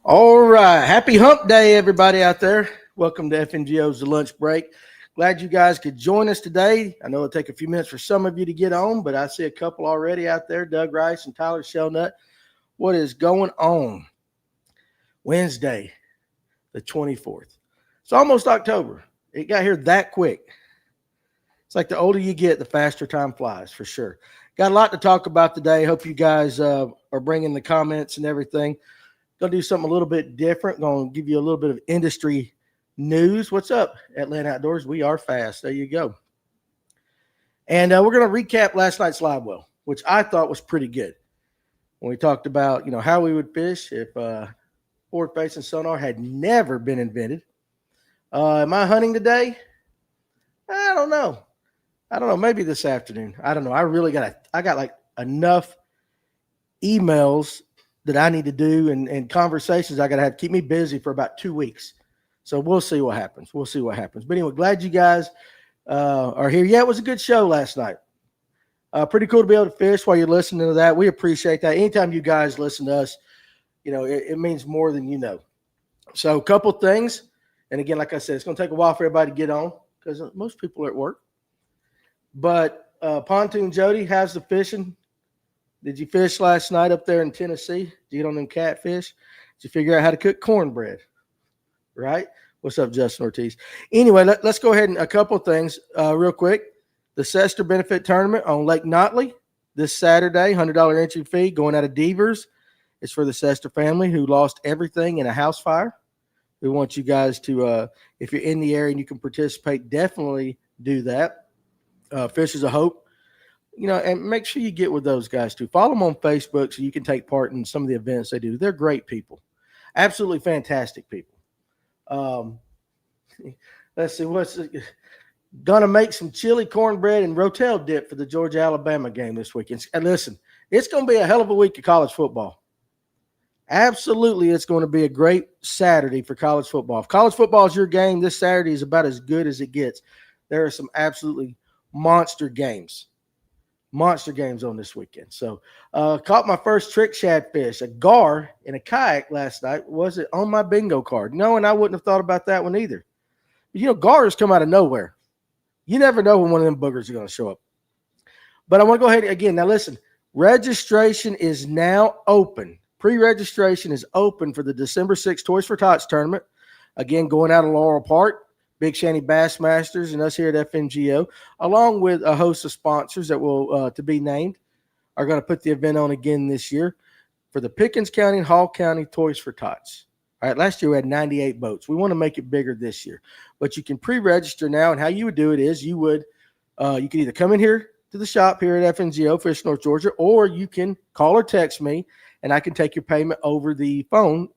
All right. Happy hump day, everybody out there. Welcome to FNGO's The Lunch Break. Glad you guys could join us today. I know it'll take a few minutes for some of you to get on, but I see a couple already out there, Doug Rice and Tyler Shelnut. What is going on? Wednesday, the 24th. It's almost October. It got here that quick. It's like the older you get, the faster time flies, for sure. Got a lot to talk about today. Hope you guys are bringing the comments and everything. Going to do something a little bit different. Going to give you a little bit of industry news. What's up, Atlanta Outdoors? We are fast. There you go. And we're going to recap last night's Livewell, which I thought was pretty good. When we talked about, how we would fish if forward-facing sonar had never been invented. Am I hunting today? I don't know. Maybe this afternoon. I don't know. I got like enough emails that I need to do and conversations I got to have to keep me busy for about 2 weeks. So we'll see what happens. But anyway, glad you guys are here. Yeah, it was a good show last night. Pretty cool to be able to fish while you're listening to that. We appreciate that. Anytime you guys listen to us, it means more than you know. So a couple things. And again, like I said, it's going to take a while for everybody to get on because most people are at work. But Pontoon Jody, how's the fishing? Did you fish last night up there in Tennessee? Did you get on them catfish? Did you figure out how to cook cornbread? Right? What's up, Justin Ortiz? Anyway, let's go ahead and a couple things real quick. The Sester Benefit Tournament on Lake Notley this Saturday, $100 entry fee going out of Devers. It's for the Sester family who lost everything in a house fire. We want you guys to, if you're in the area and you can participate, definitely do that. Fish is a Hope. And make sure you get with those guys too. Follow them on Facebook so you can take part in some of the events they do. They're great people. Absolutely fantastic people. Let's see. Going to make some chili cornbread and rotel dip for the Georgia-Alabama game this weekend. And listen, it's going to be a hell of a week of college football. Absolutely, it's going to be a great Saturday for college football. If college football is your game, this Saturday is about as good as it gets. There are some absolutely monster games on this weekend. So caught my first trick shad fish, a gar in a kayak last night. Was it on my bingo card? No, and I wouldn't have thought about that one either. But, gars come out of nowhere. You never know when one of them boogers are going to show up. But I want to go ahead again. Now, listen, registration is now open. Pre-registration is open for the December 6th Toys for Tots tournament. Again, going out of Laurel Park. Big Shanty Bassmasters and us here at FNGO, along with a host of sponsors that will, to be named, are going to put the event on again this year for the Pickens County and Hall County Toys for Tots. All right, last year we had 98 boats. We want to make it bigger this year. But you can pre-register now, and how you would do it is you can either come in here to the shop here at FNGO, Fish North Georgia, or you can call or text me, and I can take your payment over the phone,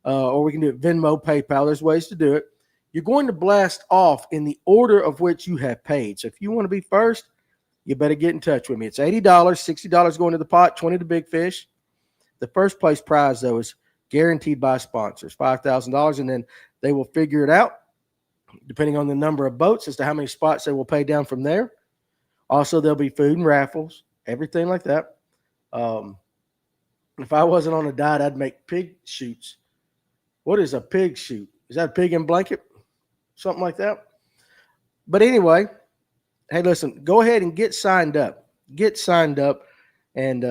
or we can do it Venmo, PayPal. There's ways to do it. You're going to blast off in the order of which you have paid. So if you want to be first, you better get in touch with me. It's $80, $60 going to the pot, $20 to Big Fish. The first place prize, though, is guaranteed by sponsors, $5,000, and then they will figure it out, depending on the number of boats, as to how many spots they will pay down from there. Also, there'll be food and raffles, everything like that. If I wasn't on a diet, I'd make pig shoots. What is a pig shoot? Is that a pig in blanket? Something like that. But anyway, hey, listen, go ahead and get signed up. And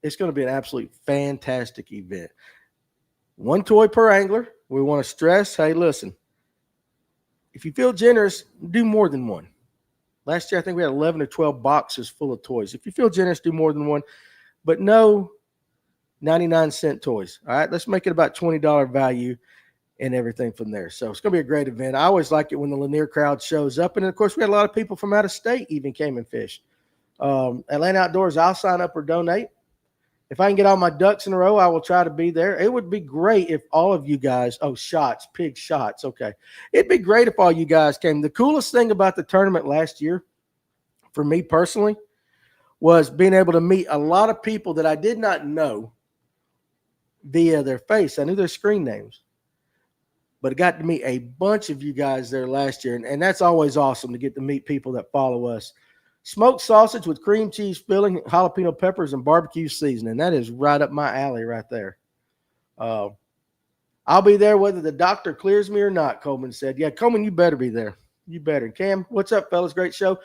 it's going to be an absolutely fantastic event. One toy per angler. We want to stress, hey, listen, if you feel generous, do more than one. Last year, I think we had 11 or 12 boxes full of toys. If you feel generous, do more than one. But no 99-cent toys. All right, let's make it about $20 value and everything from there. So it's going to be a great event. I always like it when the Lanier crowd shows up. And, of course, we had a lot of people from out of state even came and fished. Atlanta Outdoors, I'll sign up or donate. If I can get all my ducks in a row, I will try to be there. It would be great if all of you guys – pig shots, okay. It'd be great if all you guys came. The coolest thing about the tournament last year, for me personally, was being able to meet a lot of people that I did not know via their face. I knew their screen names. But I got to meet a bunch of you guys there last year, and that's always awesome to get to meet people that follow us. Smoked sausage with cream cheese filling, jalapeno peppers, and barbecue seasoning. That is right up my alley right there. I'll be there whether the doctor clears me or not, Coleman said. Yeah, Coleman, you better be there. You better. Cam, what's up, fellas? Great show.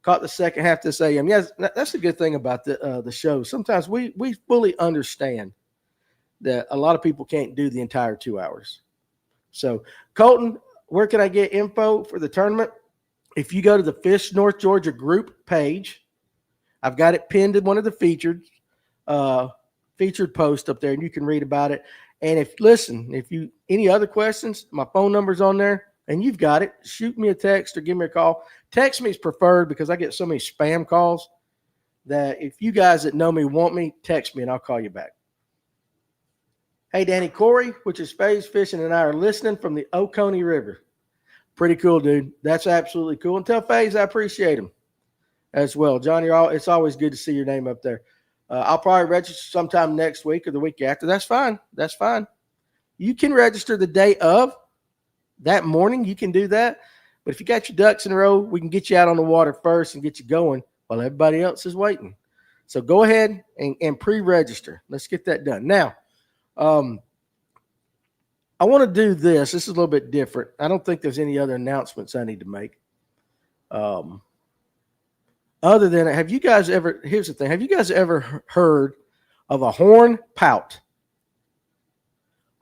Caught the second half this AM. Yes, that's the good thing about the show. Sometimes we fully understand that a lot of people can't do the entire 2 hours. So, Colton, where can I get info for the tournament? If you go to the Fish North Georgia group page, I've got it pinned in one of the featured posts up there, and you can read about it. And if you any other questions, my phone number's on there, and you've got it. Shoot me a text or give me a call. Text me is preferred because I get so many spam calls that if you guys that know me want me, text me and I'll call you back. Hey, Danny Corey, which is Space Fishing, and I are listening from the Oconee River. Pretty cool, dude. That's absolutely cool. And tell FaZe I appreciate him as well. John, it's always good to see your name up there. I'll probably register sometime next week or the week after. That's fine. That's fine. You can register the day of that morning. You can do that. But if you got your ducks in a row, we can get you out on the water first and get you going while everybody else is waiting. So go ahead and pre-register. Let's get that done. Now, I want to do this. This is a little bit different. I don't think there's any other announcements I need to make. Other than, here's the thing. Have you guys ever heard of a horn pout?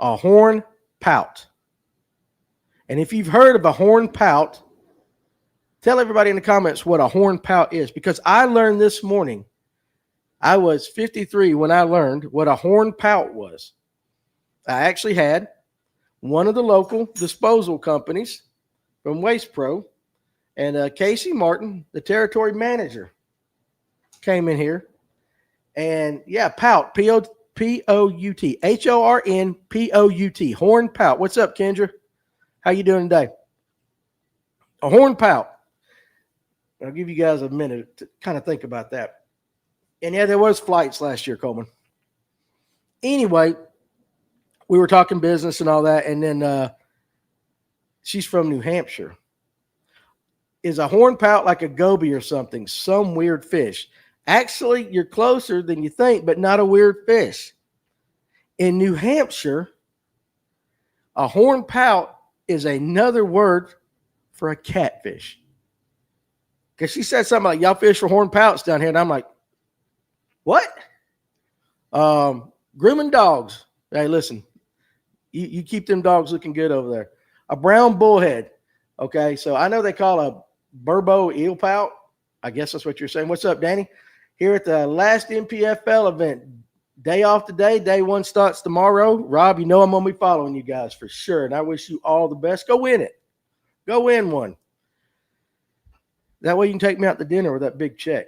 A horn pout. And if you've heard of a horn pout, tell everybody in the comments what a horn pout is, because I learned this morning. I was 53 when I learned what a horn pout was. I actually had one of the local disposal companies from Waste Pro, and Casey Martin, the territory manager, came in here. And yeah, pout, P-O-U-T, H-O-R-N-P-O-U-T, horn pout. What's up, Kendra? How you doing today? A horn pout. I'll give you guys a minute to kind of think about that. And yeah, there was flights last year, Coleman. Anyway, we were talking business and all that, and then she's from New Hampshire. Is a horn pout like a goby or something? Some weird fish. Actually, you're closer than you think, but not a weird fish. In New Hampshire, a horn pout is another word for a catfish. Because she said something like, y'all fish for horn pouts down here. And I'm like, what? Grooming dogs. Hey, listen, you keep them dogs looking good over there. A brown bullhead. Okay, so I know they call a burbo eel pout. I guess that's what you're saying. What's up, Danny? Here at the last MPFL event. Day off today. Day one starts tomorrow. Rob, you know I'm going to be following you guys for sure, and I wish you all the best. Go win it. Go win one. That way you can take me out to dinner with that big check.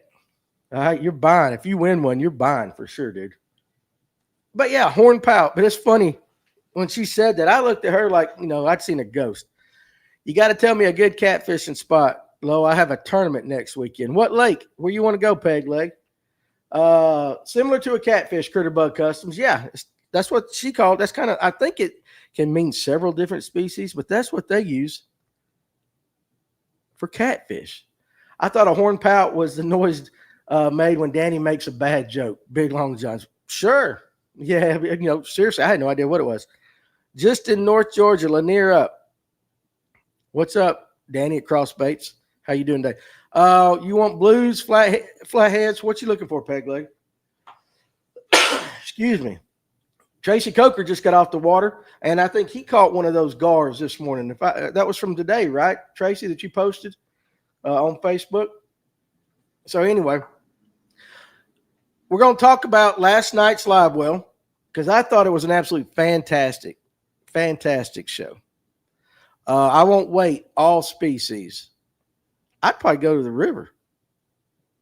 All right, you're buying. If you win one, you're buying for sure, dude. But yeah, horn pout. But it's funny. When she said that, I looked at her like, I'd seen a ghost. You got to tell me a good catfishing spot. Lo, I have a tournament next weekend. What lake? Where you want to go, Peg Leg? Similar to a catfish, Critter Bug Customs. Yeah, that's what she called. That's kind of, I think it can mean several different species, but that's what they use for catfish. I thought a horn pout was the noise made when Danny makes a bad joke. Big Long Johns. Sure. Yeah, seriously, I had no idea what it was. Just in North Georgia, Lanier up. What's up, Danny at Crossbaits? How you doing today? You want blues, flatheads? What you looking for, Peg Leg? Excuse me. Tracy Coker just got off the water, and I think he caught one of those gars this morning. That was from today, right, Tracy, that you posted on Facebook? So anyway, we're going to talk about last night's Livewell because I thought it was an absolutely fantastic show. I won't wait all species. I'd probably go to the river.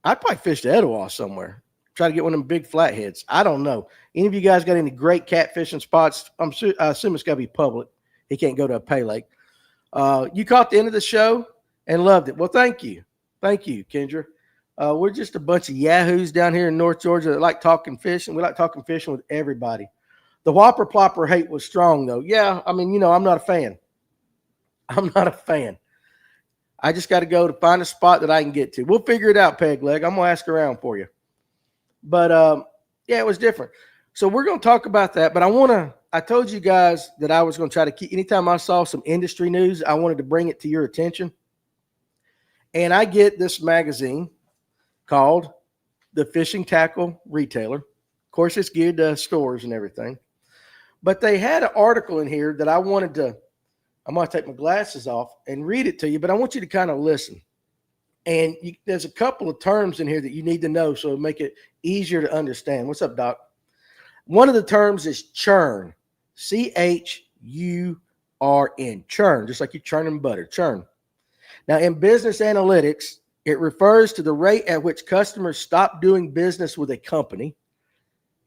I'd probably fish the Etowah somewhere. Try to get one of them big flatheads. I don't know. Any of you guys got any great catfishing spots? I assume it's got to be public. He can't go to a pay lake. You caught the end of the show and loved it. Well, thank you. Thank you, Kendra. We're just a bunch of yahoos down here in North Georgia that like talking fishing. We like talking fishing with everybody. The whopper plopper hate was strong, though. Yeah, I mean, I'm not a fan. I'm not a fan. I just got to go to find a spot that I can get to. We'll figure it out, Peg Leg. I'm going to ask around for you. But, yeah, it was different. So we're going to talk about that. But I want I told you guys that I was going to try to keep, anytime I saw some industry news, I wanted to bring it to your attention. And I get this magazine called The Fishing Tackle Retailer. Of course, it's geared to stores and everything. But they had an article in here that I'm going to take my glasses off and read it to you, but I want you to kind of listen. And there's a couple of terms in here that you need to know so it'll make it easier to understand. What's up, Doc? One of the terms is churn, C-H-U-R-N, churn, just like you churning butter, churn. Now, in business analytics, it refers to the rate at which customers stop doing business with a company,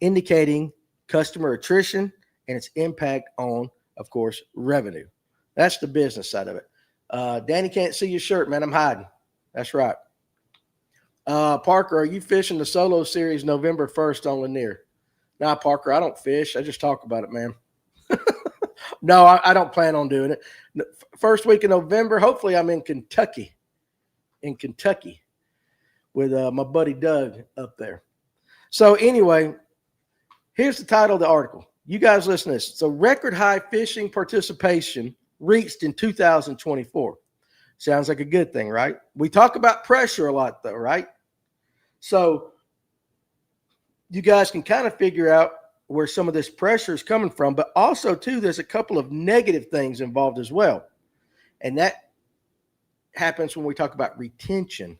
indicating customer attrition and its impact on, of course, revenue. That's the business side of it. Danny can't see your shirt, man. I'm hiding. That's right. Parker, are you fishing the solo series November 1st on Lanier? Nah, Parker, I don't fish. I just talk about it, man. No, I don't plan on doing it. First week of November, hopefully I'm in Kentucky. With my buddy Doug up there. So anyway, here's the title of the article. You guys listen to this. So record high fishing participation reached in 2024. Sounds like a good thing, right? We talk about pressure a lot though, right? So you guys can kind of figure out where some of this pressure is coming from, but also too, there's a couple of negative things involved as well. And that happens when we talk about retention.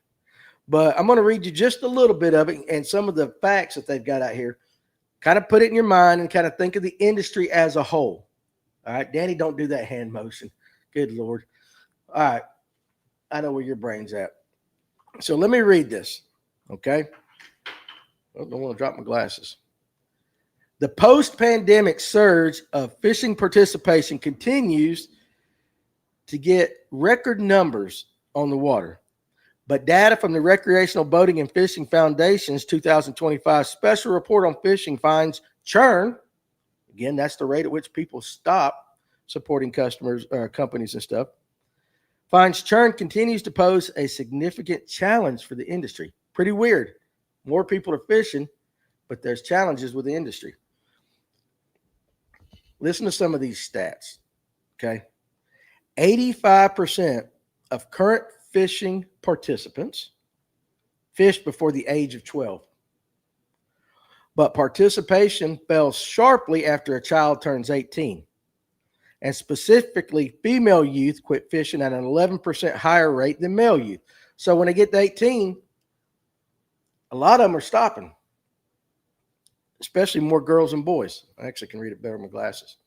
But I'm going to read you just a little bit of it and some of the facts that they've got out here. Kind of put it in your mind and kind of think of the industry as a whole. All right, Danny, don't do that hand motion. Good Lord. All right, I know where your brain's at. So let me read this, okay? I don't want to drop my glasses. The post-pandemic surge of fishing participation continues to get record numbers on the water. But data from the Recreational Boating and Fishing Foundation's 2025 special report on fishing finds churn, again, that's the rate at which people stop supporting customers, companies and stuff, finds churn continues to pose a significant challenge for the industry. Pretty weird. More people are fishing, but there's challenges with the industry. Listen to some of these stats, okay? 85% of current fishing participants fished before the age of 12. But participation fell sharply after a child turns 18. And specifically, female youth quit fishing at an 11% higher rate than male youth. So when they get to 18, a lot of them are stopping, especially more girls and boys. I actually can read it better with my glasses.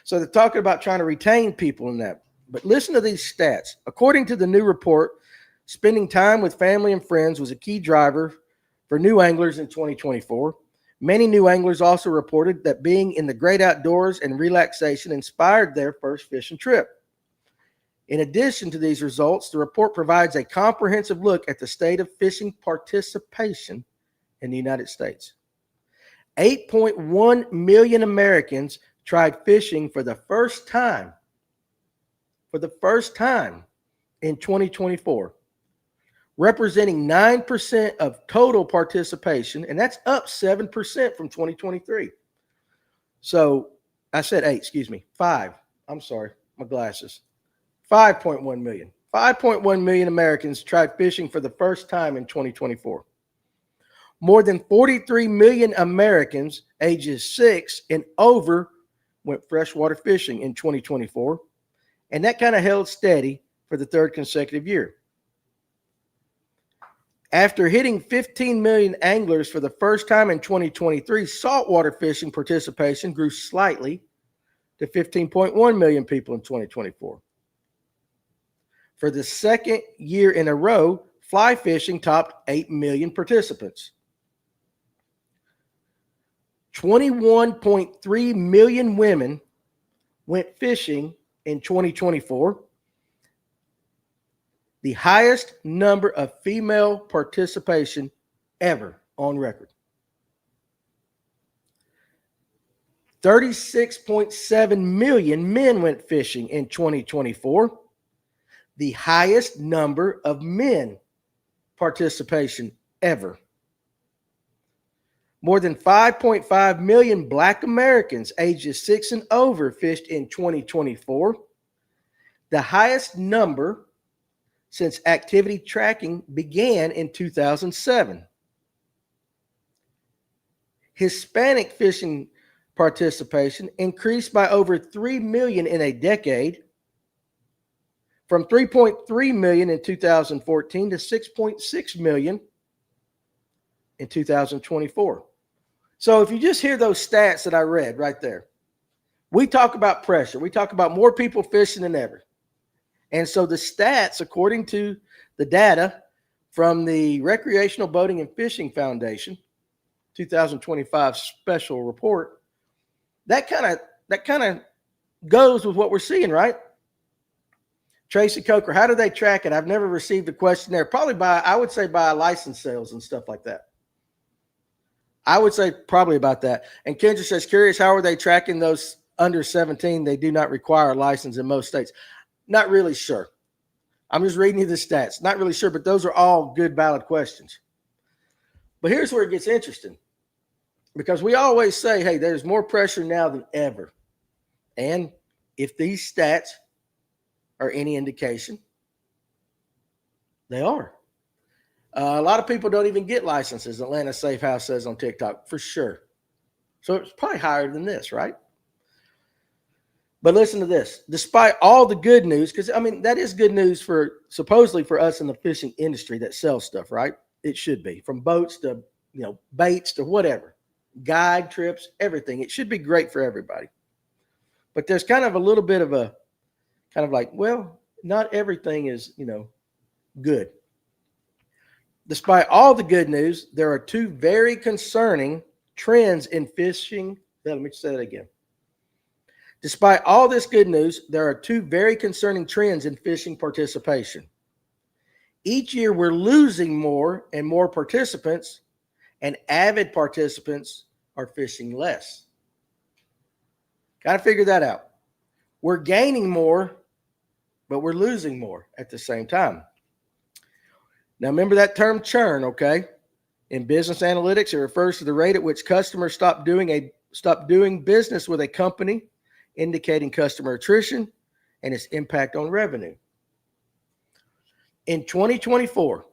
So they're talking about trying to retain people in that. But listen to these stats. According to the new report, spending time with family and friends was a key driver for new anglers in 2024. Many new anglers also reported that being in the great outdoors and relaxation inspired their first fishing trip. In addition to these results, the report provides a comprehensive look at the state of fishing participation in the United States. 8.1 million Americans tried fishing for the first time in 2024, representing 9% of total participation, and that's up 7% from 2023. So I said 8, excuse me, 5. I'm sorry, my glasses. 5.1 million. 5.1 million Americans tried fishing for the first time in 2024. More than 43 million Americans ages 6 and over went freshwater fishing in 2024. And that kind of held steady for the third consecutive year. After hitting 15 million anglers for the first time in 2023, saltwater fishing participation grew slightly to 15.1 million people in 2024. For the second year in a row, fly fishing topped 8 million participants. 21.3 million women went fishing in 2024, the highest number of female participation ever on record. 36.7 million men went fishing in 2024, the highest number of men participation ever. More than 5.5 million Black Americans ages 6 and over fished in 2024, the highest number since activity tracking began in 2007. Hispanic fishing participation increased by over 3 million in a decade, from 3.3 million in 2014 to 6.6 million in 2024. So if you just hear those stats that I read right there, we talk about pressure. We talk about more people fishing than ever. And so the stats, according to the data from the Recreational Boating and Fishing Foundation 2025 special report, that kind of goes with what we're seeing, right? Tracy Coker, how do they track it? I've never received a questionnaire. Probably I would say by license sales and stuff like that. I would say probably about that. And Kendra says, curious, how are they tracking those under 17? They do not require a license in most states. Not really sure. I'm just reading you the stats. Not really sure, but those are all good, valid questions. But here's where it gets interesting, because we always say, hey, there's more pressure now than ever. And if these stats are any indication, they are. A lot of people don't even get licenses, Atlanta Safe House says on TikTok, for sure. So it's probably higher than this, right? But listen to this. Despite all the good news, because, I mean, that is good news for supposedly for us in the fishing industry that sells stuff, right? It should be. From boats to, baits to whatever. Guide trips, everything. It should be great for everybody. But there's kind of a little bit of a kind of like, well, not everything is, good. Despite all the good news, there are two very concerning trends in fishing. Let me say that again. Despite all this good news, there are two very concerning trends in fishing participation. Each year, we're losing more and more participants, and avid participants are fishing less. Got to figure that out. We're gaining more, but we're losing more at the same time. Now, remember that term churn, okay? In business analytics, it refers to the rate at which customers stop doing business with a company, indicating customer attrition and its impact on revenue. In 2024,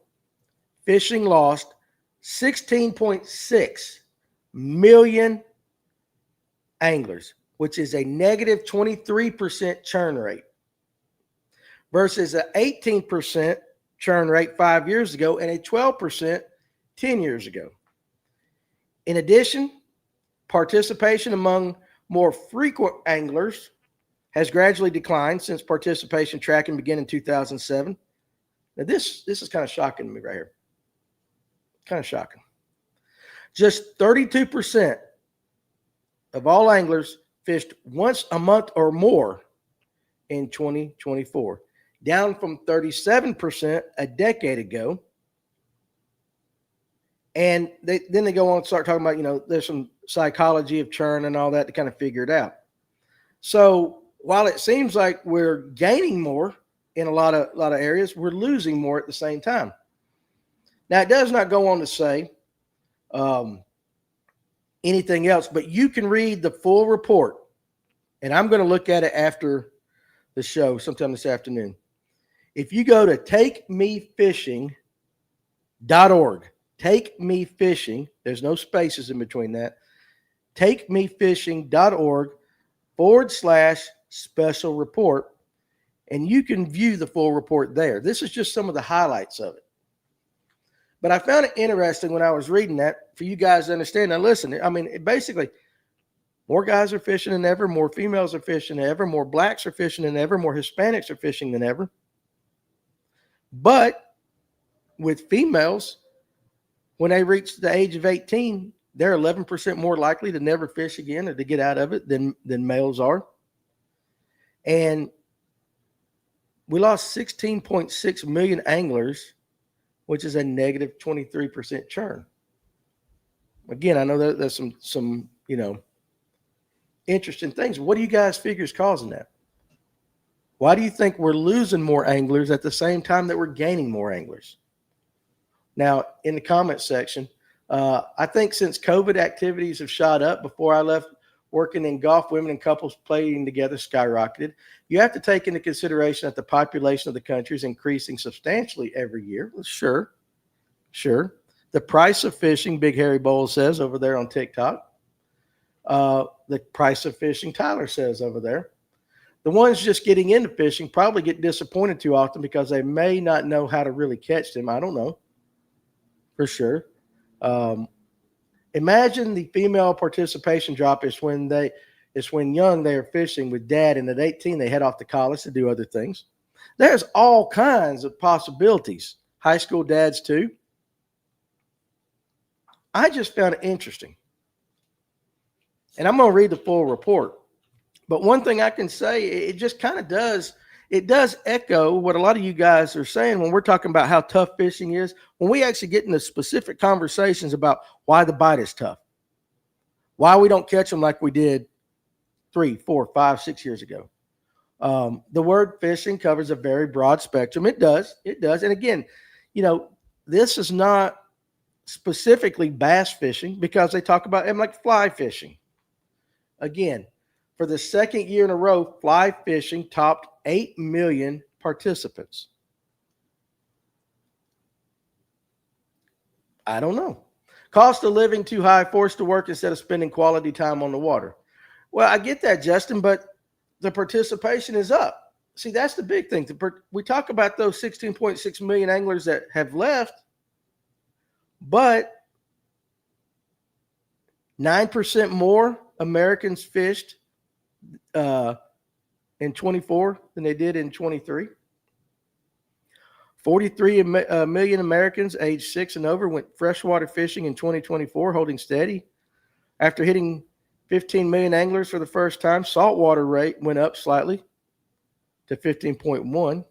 fishing lost 16.6 million anglers, which is a negative 23% churn rate, versus an 18% churn rate 5 years ago and a 12% 10 years ago. In addition, participation among more frequent anglers has gradually declined since participation tracking began in 2007. Now, this is kind of shocking to me right here. Kind of shocking. Just 32% of all anglers fished once a month or more in 2024, down from 37% a decade ago. And then they go on and start talking about, there's some psychology of churn and all that to kind of figure it out. So while it seems like we're gaining more in a lot of areas, we're losing more at the same time. Now, it does not go on to say anything else, but you can read the full report, and I'm going to look at it after the show sometime this afternoon. If you go to takemefishing.org, Take Me Fishing, there's no spaces in between that, takemefishing.org/special report, and you can view the full report there. This is just some of the highlights of it. But I found it interesting when I was reading that for you guys to understand. Now, listen, I mean, basically, more guys are fishing than ever, more females are fishing than ever, more blacks are fishing than ever, more Hispanics are fishing than ever. But with females, when they reach the age of 18, they're 11% more likely to never fish again or to get out of it than males are. And we lost 16.6 million anglers, which is a negative 23% churn. Again, I know that there's some interesting things. What do you guys figure is causing that? Why do you think we're losing more anglers at the same time that we're gaining more anglers? Now, in the comment section, I think since COVID, activities have shot up. Before I left working in golf, women and couples playing together skyrocketed. You have to take into consideration that the population of the country is increasing substantially every year. Sure, sure. The price of fishing, Big Harry Bowles says over there on TikTok. The price of fishing, Tyler says over there. The ones just getting into fishing probably get disappointed too often because they may not know how to really catch them. I don't know for sure. Imagine the female participation drop is when young they are fishing with dad, and at 18 they head off to college to do other things. There's all kinds of possibilities. High school dads too. I just found it interesting. And I'm going to read the full report. But one thing I can say, it just kind of does echo what a lot of you guys are saying when we're talking about how tough fishing is. When we actually get into specific conversations about why the bite is tough, why we don't catch them like we did 3, 4, 5, 6 years ago. The word fishing covers a very broad spectrum. It does. And again, this is not specifically bass fishing because they talk about it like fly fishing. Again, for the second year in a row, fly fishing topped 8 million participants. I don't know. Cost of living too high, forced to work instead of spending quality time on the water. Well, I get that, Justin, but the participation is up. See, that's the big thing. We talk about those 16.6 million anglers that have left, but 9% more Americans fished in 24 than they did in 23. 43 million Americans aged 6 and over went freshwater fishing in 2024, holding steady. After hitting 15 million anglers for the first time, saltwater rate went up slightly to 15.1.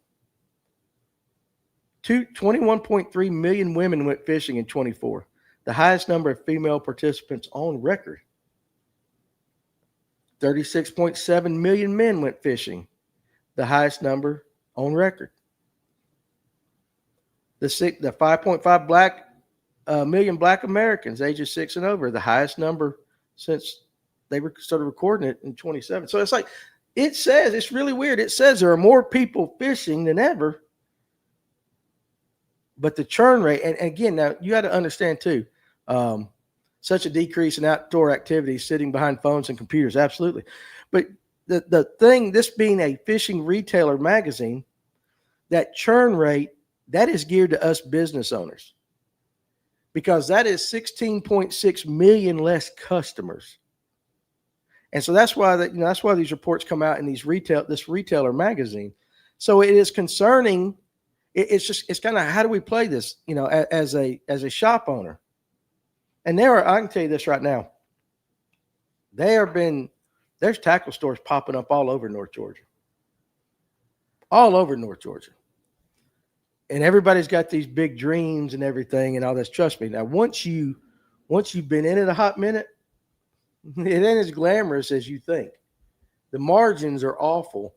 21.3 million women went fishing in 24, the highest number of female participants on record. 36.7 million men went fishing, the highest number on record. The 5.5 million Black Americans ages 6 and over, the highest number since they started recording it in 27. So it's like, it says, it's really weird. It says there are more people fishing than ever, but the churn rate, and again, now you got to understand too, such a decrease in outdoor activities, sitting behind phones and computers, absolutely. But the thing, this being a fishing retailer magazine, that churn rate, that is geared to us business owners, because that is 16.6 million less customers. And so that's why that's why these reports come out in this retailer magazine. So it is concerning. It's kind of, how do we play this, as a shop owner? And I can tell you this right now. There's tackle stores popping up all over North Georgia. All over North Georgia. And everybody's got these big dreams and everything and all this. Trust me. Now, once you've been in it a hot minute, it ain't as glamorous as you think. The margins are awful,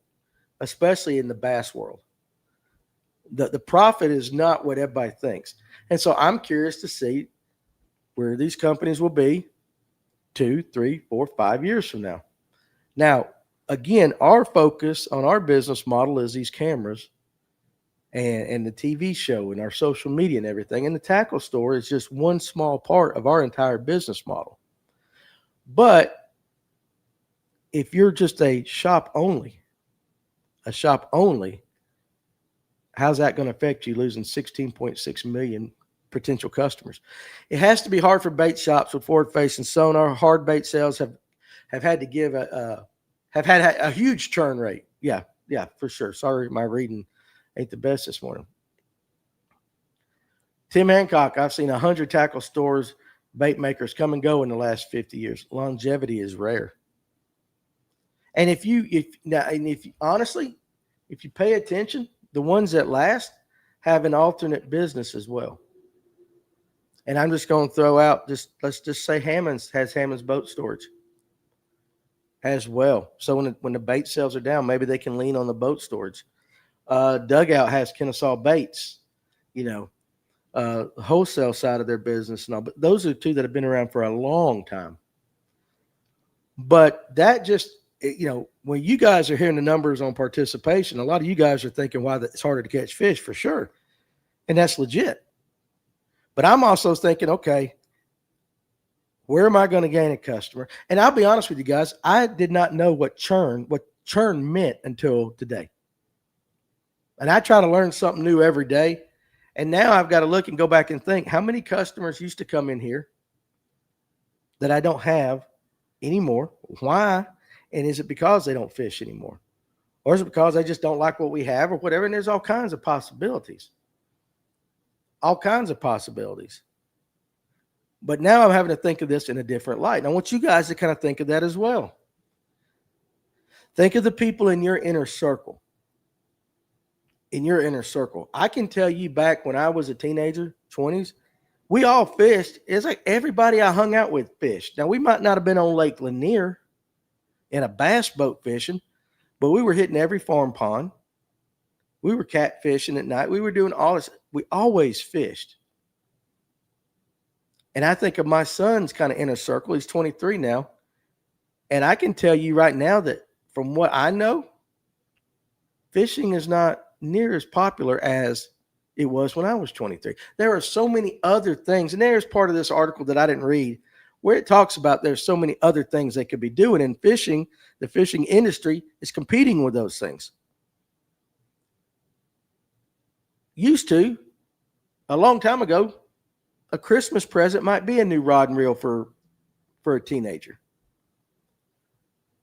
especially in the bass world. The profit is not what everybody thinks. And so I'm curious to see where these companies will be 2, 3, 4, 5 years from now. Now, again, our focus on our business model is these cameras and the TV show and our social media and everything. And the tackle store is just one small part of our entire business model. But if you're just a shop only, how's that going to affect you losing 16.6 million potential customers? It has to be hard for bait shops with forward-facing sonar. Hard bait sales have had to give have had a huge churn rate. Yeah, for sure. Sorry, my reading ain't the best this morning. Tim Hancock, I've seen 100 tackle stores, bait makers come and go in the last 50 years. Longevity is rare. And if you honestly, if you pay attention, the ones that last have an alternate business as well. And I'm just going to throw out, let's just say Hammond's has Hammond's boat storage as well. So when the bait sales are down, maybe they can lean on the boat storage. Dugout has Kennesaw Baits, wholesale side of their business and all. But those are two that have been around for a long time. But that just, when you guys are hearing the numbers on participation, a lot of you guys are thinking, wow, it's harder to catch fish for sure. And that's legit. But I'm also thinking, okay, where am I going to gain a customer? And I'll be honest with you guys, I did not know what churn meant until today. And I try to learn something new every day. And now I've got to look and go back and think, how many customers used to come in here that I don't have anymore? Why? And is it because they don't fish anymore? Or is it because they just don't like what we have or whatever? And there's all kinds of possibilities. All kinds of possibilities. But now I'm having to think of this in a different light. And I want you guys to kind of think of that as well. Think of the people in your inner circle. In your inner circle. I can tell you back when I was a teenager, 20s, we all fished. It's like everybody I hung out with fished. Now, we might not have been on Lake Lanier in a bass boat fishing, but we were hitting every farm pond. We were catfishing at night. We were doing all this. We always fished. And I think of my son's kind of inner circle. He's 23 now. And I can tell you right now that from what I know, fishing is not near as popular as it was when I was 23. There are so many other things. And there's part of this article that I didn't read where it talks about there's so many other things they could be doing. And fishing, the fishing industry is competing with those things. Used to, a long time ago, a Christmas present might be a new rod and reel for a teenager.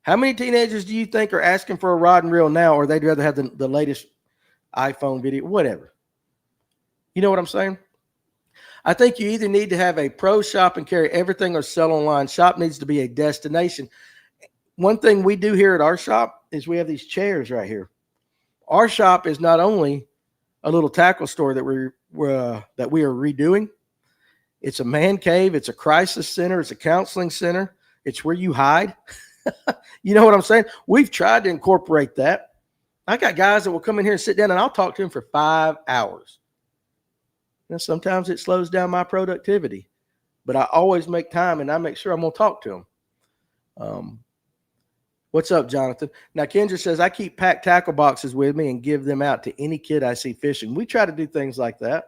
How many teenagers do you think are asking for a rod and reel now, or they'd rather have the latest iPhone video, whatever? You know what I'm saying? I think you either need to have a pro shop and carry everything or sell online. Shop needs to be a destination. One thing we do here at our shop is we have these chairs right here. Our shop is not only a little tackle store that we are redoing. It's a man cave. It's a crisis center. It's a counseling center. It's where you hide. You know what I'm saying? We've tried to incorporate that. I got guys that will come in here and sit down and I'll talk to them for 5 hours. Now, sometimes it slows down my productivity, but I always make time and I make sure I'm going to talk to them. What's up, Jonathan? Now, Kendra says, I keep packed tackle boxes with me and give them out to any kid I see fishing. We try to do things like that.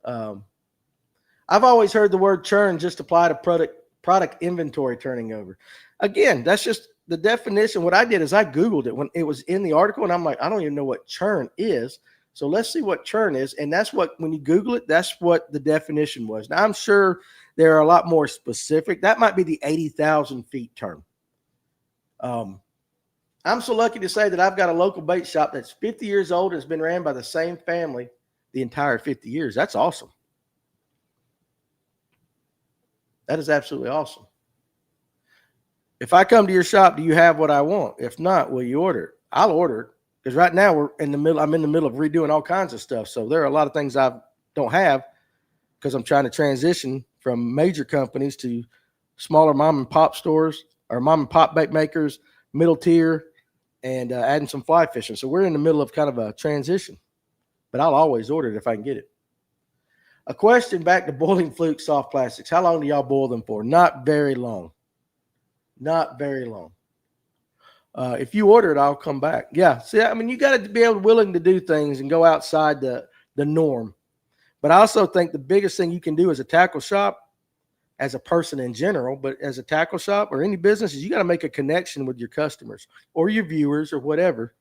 I've always heard the word churn just apply to product inventory turning over. Again, that's just the definition. What I did is I Googled it when it was in the article, and I'm like, I don't even know what churn is. So let's see what churn is. And that's what, when you Google it, that's what the definition was. Now, I'm sure there are a lot more specific. That might be the 80,000 feet term. I'm so lucky to say that I've got a local bait shop that's 50 years old and has been ran by the same family the entire 50 years. That's awesome. That is absolutely awesome. If I come to your shop, do you have what I want? If not, will you order it? I'll order it, because right now I'm in the middle of redoing all kinds of stuff. So there are a lot of things I don't have because I'm trying to transition from major companies to smaller mom and pop stores or mom and pop bait makers, middle tier, and adding some fly fishing. So we're in the middle of kind of a transition, but I'll always order it if I can get it. A question back to boiling fluke soft plastics. How long do y'all boil them for? Not very long. Not very long. If you order it, I'll come back. Yeah. See, I mean, you got to be willing to do things and go outside the norm. But I also think the biggest thing you can do as a tackle shop, as a person in general, but as a tackle shop or any business, is you got to make a connection with your customers or your viewers or whatever.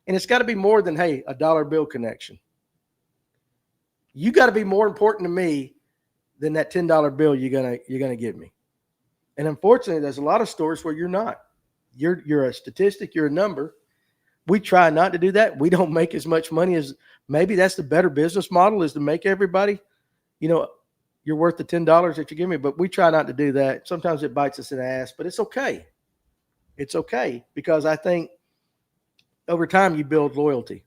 And it's got to be more than, hey, a dollar bill connection. You got to be more important to me than that $10 bill you're gonna give me. And unfortunately, there's a lot of stores where you're not. You're a statistic, you're a number. We try not to do that. We don't make as much money as, maybe that's the better business model, is to make everybody, you're worth the $10 that you give me, but we try not to do that. Sometimes it bites us in the ass, but it's okay. It's okay, because I think over time you build loyalty.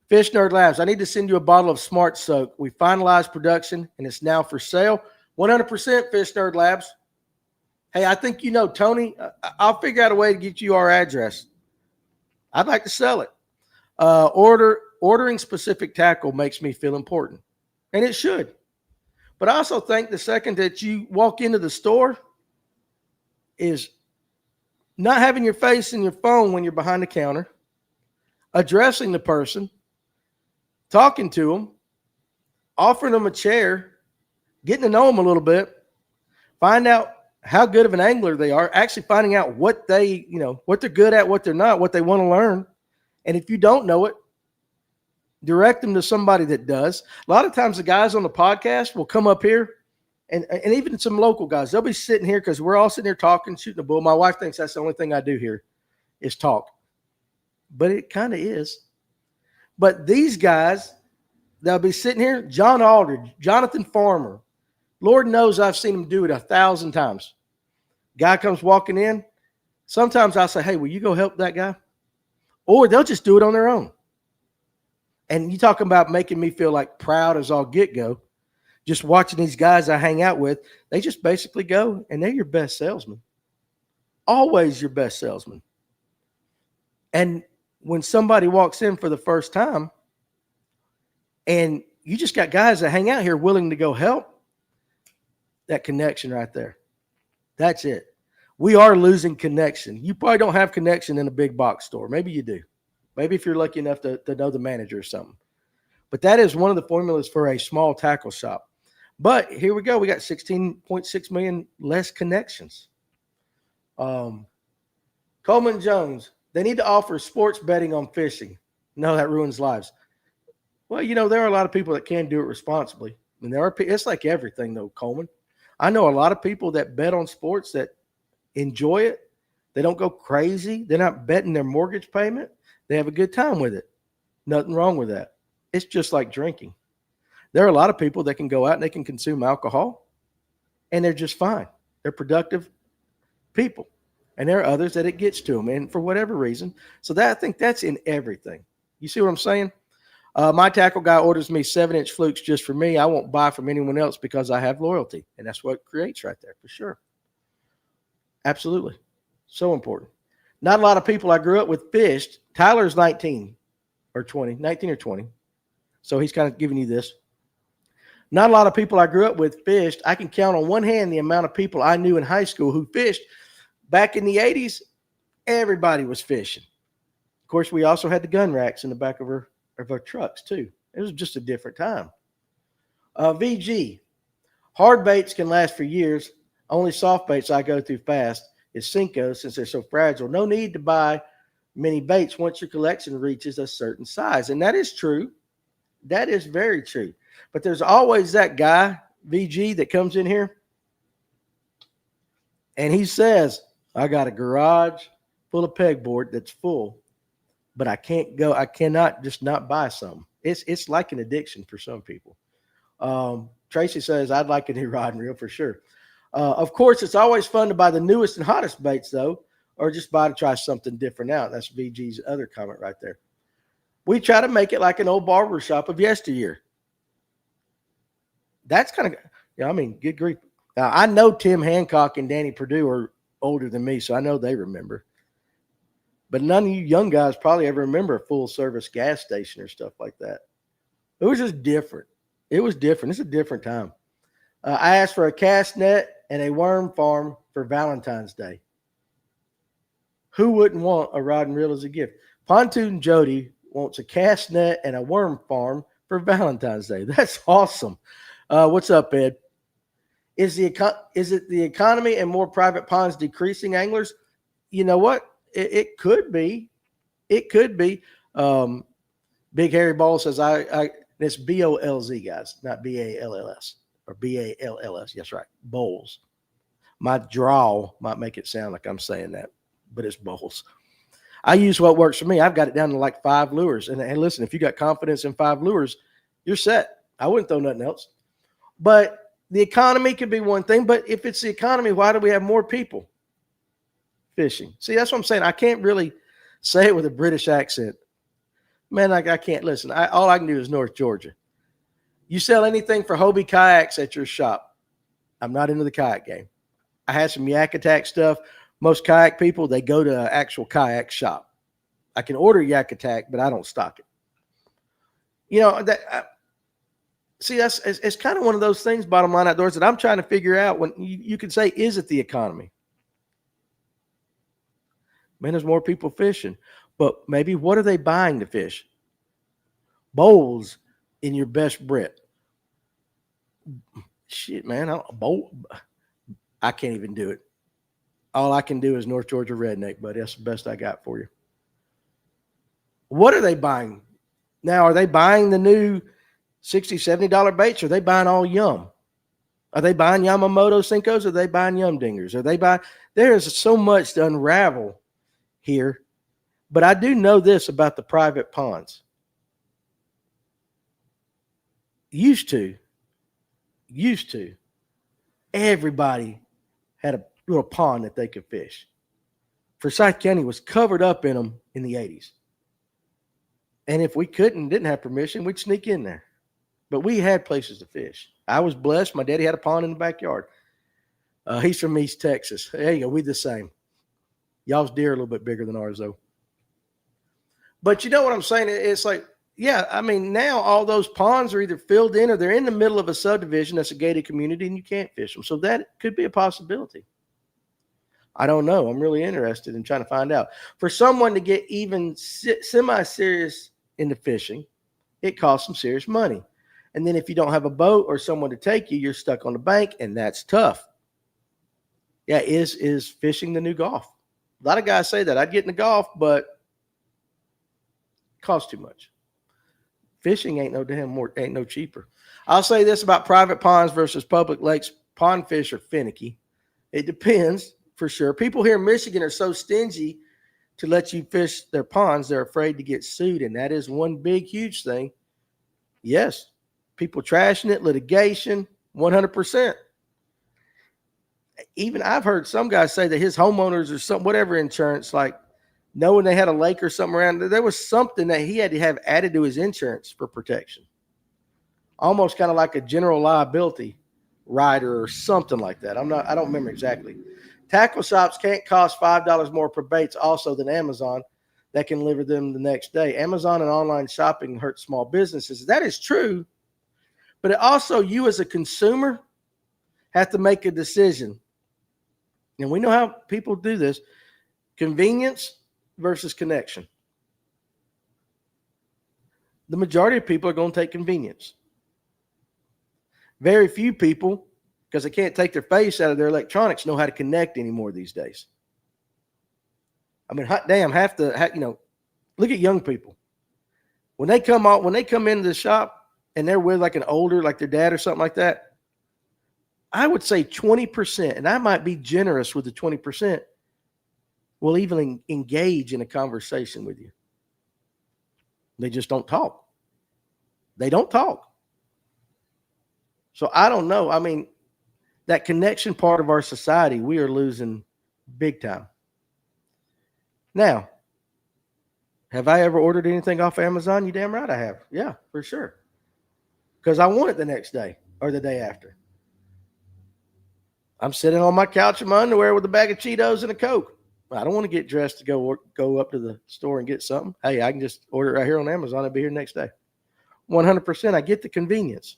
Fish Nerd Labs, I need to send you a bottle of Smart Soak. We finalized production and it's now for sale. 100% Fish Nerd Labs. Hey, I think Tony, I'll figure out a way to get you our address. I'd like to sell it. Ordering specific tackle makes me feel important. and it should. But I also think the second that you walk into the store is not having your face in your phone when you're behind the counter, addressing the person, talking to them, offering them a chair, getting to know them a little bit, find out how good of an angler they are, actually finding out what they, what they're good at, what they're not, what they want to learn. And if you don't know it, direct them to somebody that does. A lot of times the guys on the podcast will come up here, and even some local guys, they'll be sitting here because we're all sitting here talking, shooting the bull. My wife thinks that's the only thing I do here is talk. But it kind of is. But these guys, they'll be sitting here, John Aldridge, Jonathan Farmer. Lord knows I've seen him do it 1,000 times. Guy comes walking in. Sometimes I'll say, hey, will you go help that guy? Or they'll just do it on their own. And you talking about making me feel like proud as all get-go. Just watching these guys I hang out with, they just basically go, and they're your best salesman. Always your best salesman. And when somebody walks in for the first time, and you just got guys that hang out here willing to go help, that connection right there. That's it. We are losing connection. You probably don't have connection in a big box store. Maybe you do. Maybe if you're lucky enough to know the manager or something. But that is one of the formulas for a small tackle shop. But here we go. We got 16.6 million less connections. Coleman Jones, they need to offer sports betting on fishing. No, that ruins lives. Well, there are a lot of people that can do it responsibly. And it's like everything, though, Coleman. I know a lot of people that bet on sports that enjoy it. They don't go crazy. They're not betting their mortgage payment. They have a good time with it. Nothing wrong with that. It's just like drinking. There are a lot of people that can go out and they can consume alcohol, and they're just fine. They're productive people. And there are others that it gets to them, and for whatever reason. So I think that's in everything. You see what I'm saying? My tackle guy orders me 7-inch flukes just for me. I won't buy from anyone else because I have loyalty. And that's what it creates right there, for sure. Absolutely. So important. Not a lot of people I grew up with fished. Tyler's 19 or 20. So he's kind of giving you this. Not a lot of people I grew up with fished. I can count on one hand the amount of people I knew in high school who fished. Back in the 80s, everybody was fishing. Of course, we also had the gun racks in the back of our trucks too. It was just a different time. VG, hard baits can last for years. Only soft baits I go through fast is Cinco since they're so fragile. No need to buy many baits once your collection reaches a certain size. And that is true. That is very true. But there's always that guy, VG, that comes in here and he says, I got a garage full of pegboard that's full, but I cannot just not buy some. It's like an addiction for some people. Tracy says, I'd like a new rod and reel for sure. Of course, it's always fun to buy the newest and hottest baits, though, or just buy to try something different out. That's VG's other comment right there. We try to make it like an old barber shop of yesteryear. That's kind of, good grief. Now, I know Tim Hancock and Danny Perdue are older than me, so I know they remember. But none of you young guys probably ever remember a full-service gas station or stuff like that. It was just different. It was different. It's a different time. I asked for a cast net and a worm farm for Valentine's Day. Who wouldn't want a rod and reel as a gift? Pontoon Jody wants a cast net and a worm farm for Valentine's Day. That's awesome. What's up, Ed? Is it the economy and more private ponds decreasing anglers? You know what? It could be. It could be. Big Harry Ball says, it's BOLZ, guys, not BALLS or BALLS. Yes, right. Bowls. My drawl might make it sound like I'm saying that, but it's bowls. I use what works for me. I've got it down to like 5 lures. And listen, if you got confidence in 5 lures, you're set. I wouldn't throw nothing else. But the economy could be one thing. But if it's the economy, why do we have more people fishing? See, that's what I'm saying. I can't really say it with a British accent. Man, I can't listen. All I can do is North Georgia. You sell anything for Hobie kayaks at your shop? I'm not into the kayak game. I had some Yak Attack stuff. Most kayak people, they go to an actual kayak shop. I can order Yak Attack, but I don't stock it. See, it's kind of one of those things, bottom line outdoors, that I'm trying to figure out. When you can say, is it the economy? Man, there's more people fishing, but maybe what are they buying to fish? Bowls in your best Brit. Shit, man, I can't even do it. All I can do is North Georgia redneck, buddy. That's the best I got for you. What are they buying? Now, are they buying the new $60, $70 baits? Or are they buying all Yum? Are they buying Yamamoto Senkos? Or are they buying Yum Dingers? Are they buying? There is so much to unravel here. But I do know this about the private ponds. Used to, everybody had a little pond that they could fish. Forsyth County was covered up in them in the 80s. And if we didn't have permission, we'd sneak in there. But we had places to fish. I was blessed. My daddy had a pond in the backyard. He's from East Texas. There you go. We the same. Y'all's deer are a little bit bigger than ours, though. But you know what I'm saying? It's like, yeah, I mean, now all those ponds are either filled in or they're in the middle of a subdivision that's a gated community and you can't fish them. So that could be a possibility. I don't know. I'm really interested in trying to find out. For someone to get even semi-serious into fishing, it costs some serious money. And then if you don't have a boat or someone to take you, you're stuck on the bank, and that's tough. Yeah, is fishing the new golf? A lot of guys say that. I'd get into golf, but it costs too much. Fishing ain't no cheaper. I'll say this about private ponds versus public lakes. Pond fish are finicky. It depends, for sure. People here in Michigan are so stingy to let you fish their ponds, they're afraid to get sued, and that is one big, huge thing. Yes, people trashing it, litigation, 100%. Even I've heard some guys say that his homeowners or some whatever insurance, like knowing they had a lake or something around, there was something that he had to have added to his insurance for protection. Almost kind of like a general liability rider or something like that. I don't remember exactly. Tackle shops can't cost $5 more per baits also than Amazon that can deliver them the next day. Amazon and online shopping hurt small businesses. That is true, but it also, you as a consumer have to make a decision. And we know how people do this. Convenience versus connection. The majority of people are going to take convenience. Very few people, because they can't take their face out of their electronics, know how to connect anymore these days. I mean, hot damn, look at young people. When they come into the shop and they're with like an older, like their dad or something like that, I would say 20%, and I might be generous with the 20%, will even engage in a conversation with you. They just don't talk. They don't talk. So I don't know. I mean, that connection part of our society, we are losing big time. Now, have I ever ordered anything off Amazon? You damn right I have. Yeah, for sure. Because I want it the next day or the day after. I'm sitting on my couch in my underwear with a bag of Cheetos and a Coke. I don't want to get dressed to go up to the store and get something. Hey, I can just order it right here on Amazon. It'll be here next day. 100%. I get the convenience.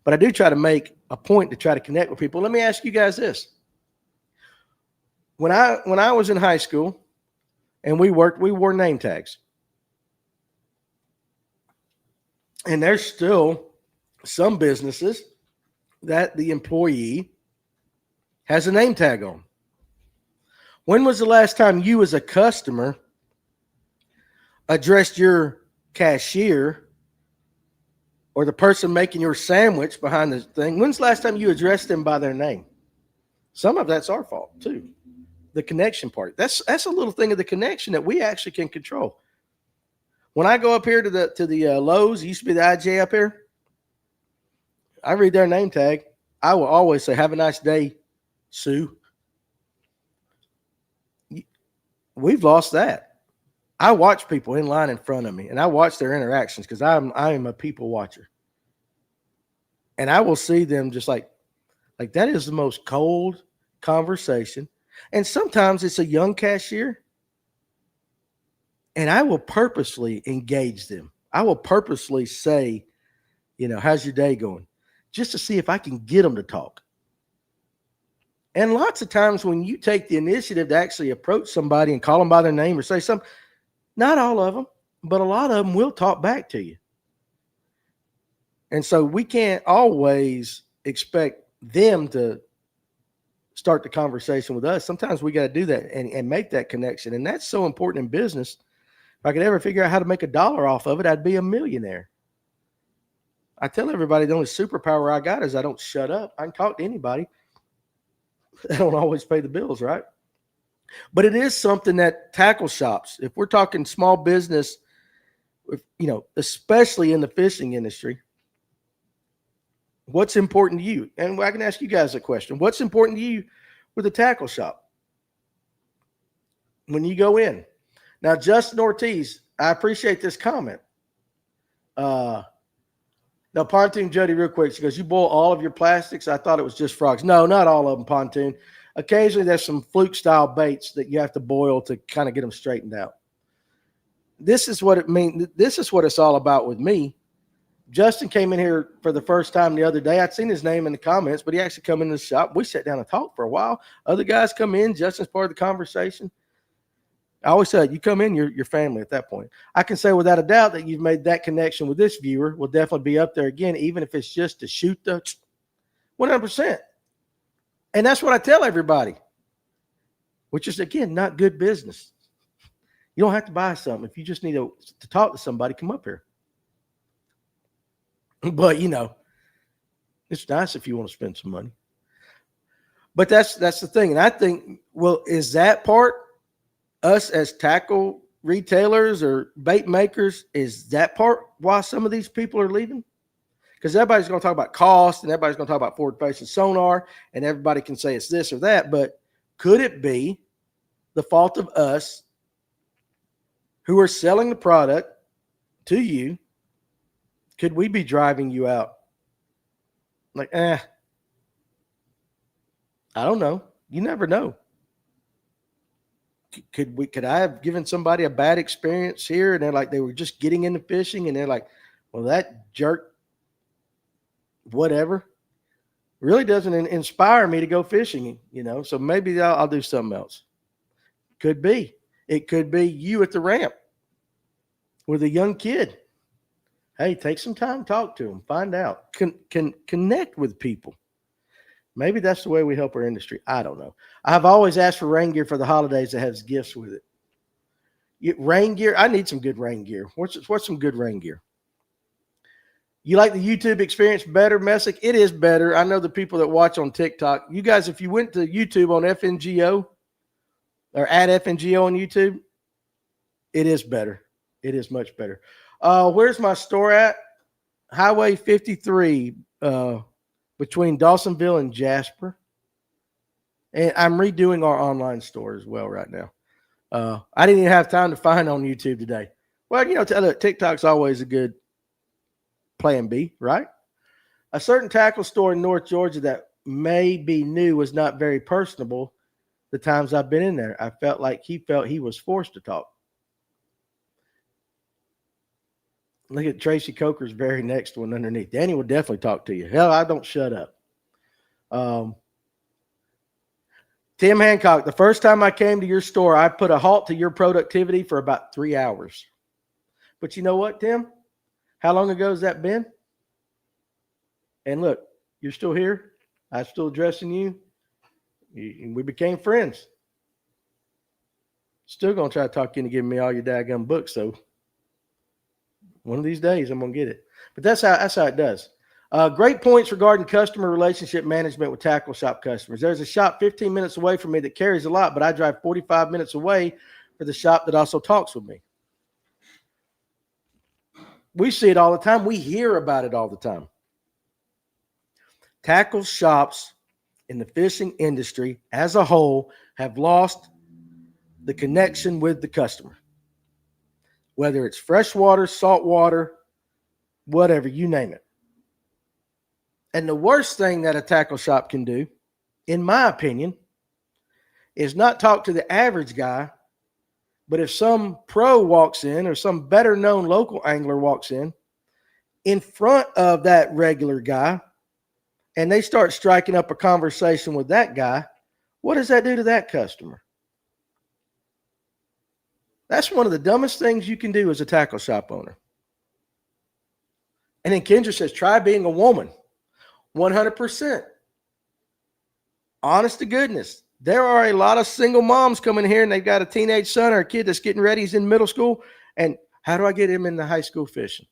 But I do try to make a point to try to connect with people. Let me ask you guys this. When I was in high school and we wore name tags. And there's still some businesses that the employee has a name tag on. When was the last time you as a customer addressed your cashier or the person making your sandwich behind the thing? When's the last time you addressed them by their name? Some of that's our fault too. The connection part. That's a little thing of the connection that we actually can control. When I go up here to the Lowe's, it used to be the IJ up here. I read their name tag. I will always say, "Have a nice day, Sue." We've lost that. I watch people in line in front of me, and I watch their interactions because I am a people watcher. And I will see them just like that is the most cold conversation. And sometimes it's a young cashier, and I will purposely engage them. I will purposely say, How's your day going? Just to see if I can get them to talk. And lots of times when you take the initiative to actually approach somebody and call them by their name or say something, not all of them, but a lot of them will talk back to you. And so we can't always expect them to start the conversation with us. Sometimes we got to do that and make that connection. And that's so important in business. If I could ever figure out how to make $1 off of it, I'd be a millionaire. I tell everybody the only superpower I got is I don't shut up. I can talk to anybody. I don't always pay the bills, right? But it is something that tackle shops, if we're talking small business, especially in the fishing industry, what's important to you? And I can ask you guys a question. What's important to you with a tackle shop when you go in? Now, Justin Ortiz, I appreciate this comment. Now, Pontoon Jody, real quick, she goes, you boil all of your plastics? I thought it was just frogs. No, not all of them, Pontoon. Occasionally, there's some fluke-style baits that you have to boil to kind of get them straightened out. This is what it means. This is what it's all about with me. Justin came in here for the first time the other day. I'd seen his name in the comments, but he actually come into the shop. We sat down and talked for a while. Other guys come in. Justin's part of the conversation. I always say, you come in, you're family at that point. I can say without a doubt that you've made that connection with this viewer. Will definitely be up there again, even if it's just to shoot the 100%. And that's what I tell everybody, which is, again, not good business. You don't have to buy something. If you just need to talk to somebody, come up here. But, it's nice if you want to spend some money. But that's the thing. And I think, well, is that part, us as tackle retailers or bait makers, is that part why some of these people are leaving? Because everybody's going to talk about cost and everybody's going to talk about forward-facing sonar and everybody can say it's this or that. But could it be the fault of us who are selling the product to you? Could we be driving you out? Like, I don't know. You never know. Could I have given somebody a bad experience here and they're like, they were just getting into fishing and they're like, well, that jerk, whatever, really doesn't inspire me to go fishing, so maybe I'll do something else. Could be. It could be you at the ramp with a young kid. Hey, take some time, talk to them, find out, can connect with people. Maybe that's the way we help our industry. I don't know. I've always asked for rain gear for the holidays that has gifts with it. Rain gear. I need some good rain gear. What's some good rain gear? You like the YouTube experience better, Messick? It is better. I know the people that watch on TikTok. You guys, if you went to YouTube on FNGO or at FNGO on YouTube, it is better. It is much better. Where's my store at? Highway 53, between Dawsonville and Jasper. And I'm redoing our online store as well right now. I didn't even have time to find on YouTube today. Well, TikTok's always a good plan B, right? A certain tackle store in North Georgia that may be new was not very personable the times I've been in there. I felt like he felt he was forced to talk. Look at Tracy Coker's very next one underneath. Danny will definitely talk to you. Hell, I don't shut up. Tim Hancock, the first time I came to your store, I put a halt to your productivity for about 3 hours. But you know what, Tim? How long ago has that been? And look, you're still here. I'm still addressing you. We became friends. Still going to try to talk you into giving me all your daggum books, so one of these days I'm going to get it. But that's how it does. Great points regarding customer relationship management with tackle shop customers. There's a shop 15 minutes away from me that carries a lot, but I drive 45 minutes away for the shop that also talks with me. We see it all the time. We hear about it all the time. Tackle shops in the fishing industry as a whole have lost the connection with the customer. Whether it's freshwater, saltwater, whatever, you name it. And the worst thing that a tackle shop can do, in my opinion, is not talk to the average guy, but if some pro walks in or some better known local angler walks in, in front of that regular guy and they start striking up a conversation with that guy, what does that do to that customer? That's one of the dumbest things you can do as a tackle shop owner. And then Kendra says, try being a woman. 100%. Honest to goodness. There are a lot of single moms coming here and they've got a teenage son or a kid that's getting ready. He's in middle school. And how do I get him into high school fishing?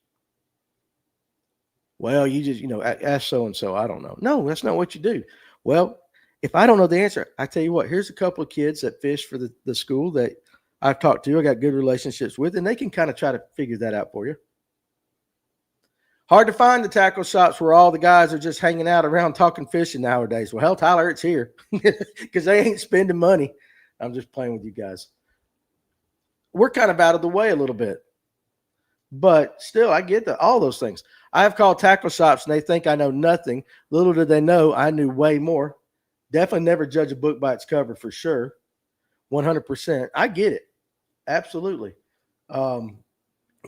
Well, you just, ask so-and-so. I don't know. No, that's not what you do. Well, if I don't know the answer, I tell you what, here's a couple of kids that fish for the school that I've talked to, I got good relationships with, and they can kind of try to figure that out for you. Hard to find the tackle shops where all the guys are just hanging out around talking fishing nowadays. Well, hell, Tyler, it's here because they ain't spending money. I'm just playing with you guys. We're kind of out of the way a little bit, but still, I get all those things. I have called tackle shops and they think I know nothing. Little do they know I knew way more. Definitely never judge a book by its cover for sure. 100%. I get it. Absolutely.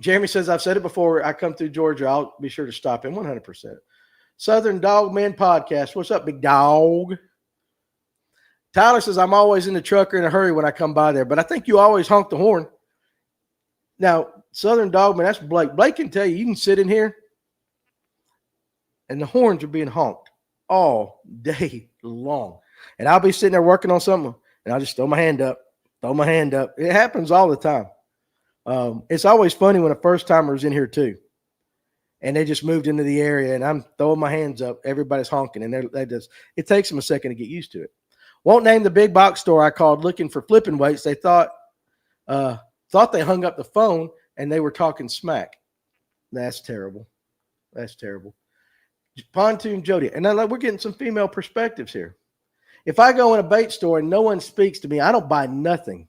Jeremy says, I've said it before. I come through Georgia. I'll be sure to stop in. 100%. Southern Dog Men Podcast. What's up, big dog? Tyler says, I'm always in the truck or in a hurry when I come by there, but I think you always honk the horn. Now, Southern Dog Man, that's Blake. Blake can tell you, you can sit in here and the horns are being honked all day long. And I'll be sitting there working on something and I'll just throw my hand up. It happens all the time. It's always funny when a first timer is in here too, and they just moved into the area, and I'm throwing my hands up. Everybody's honking, and it takes them a second to get used to it. Won't name the big box store I called looking for flipping weights. They thought they hung up the phone and they were talking smack. That's terrible. Pontoon Jody, and now we're getting some female perspectives here. If I go in a bait store and no one speaks to me, I don't buy nothing.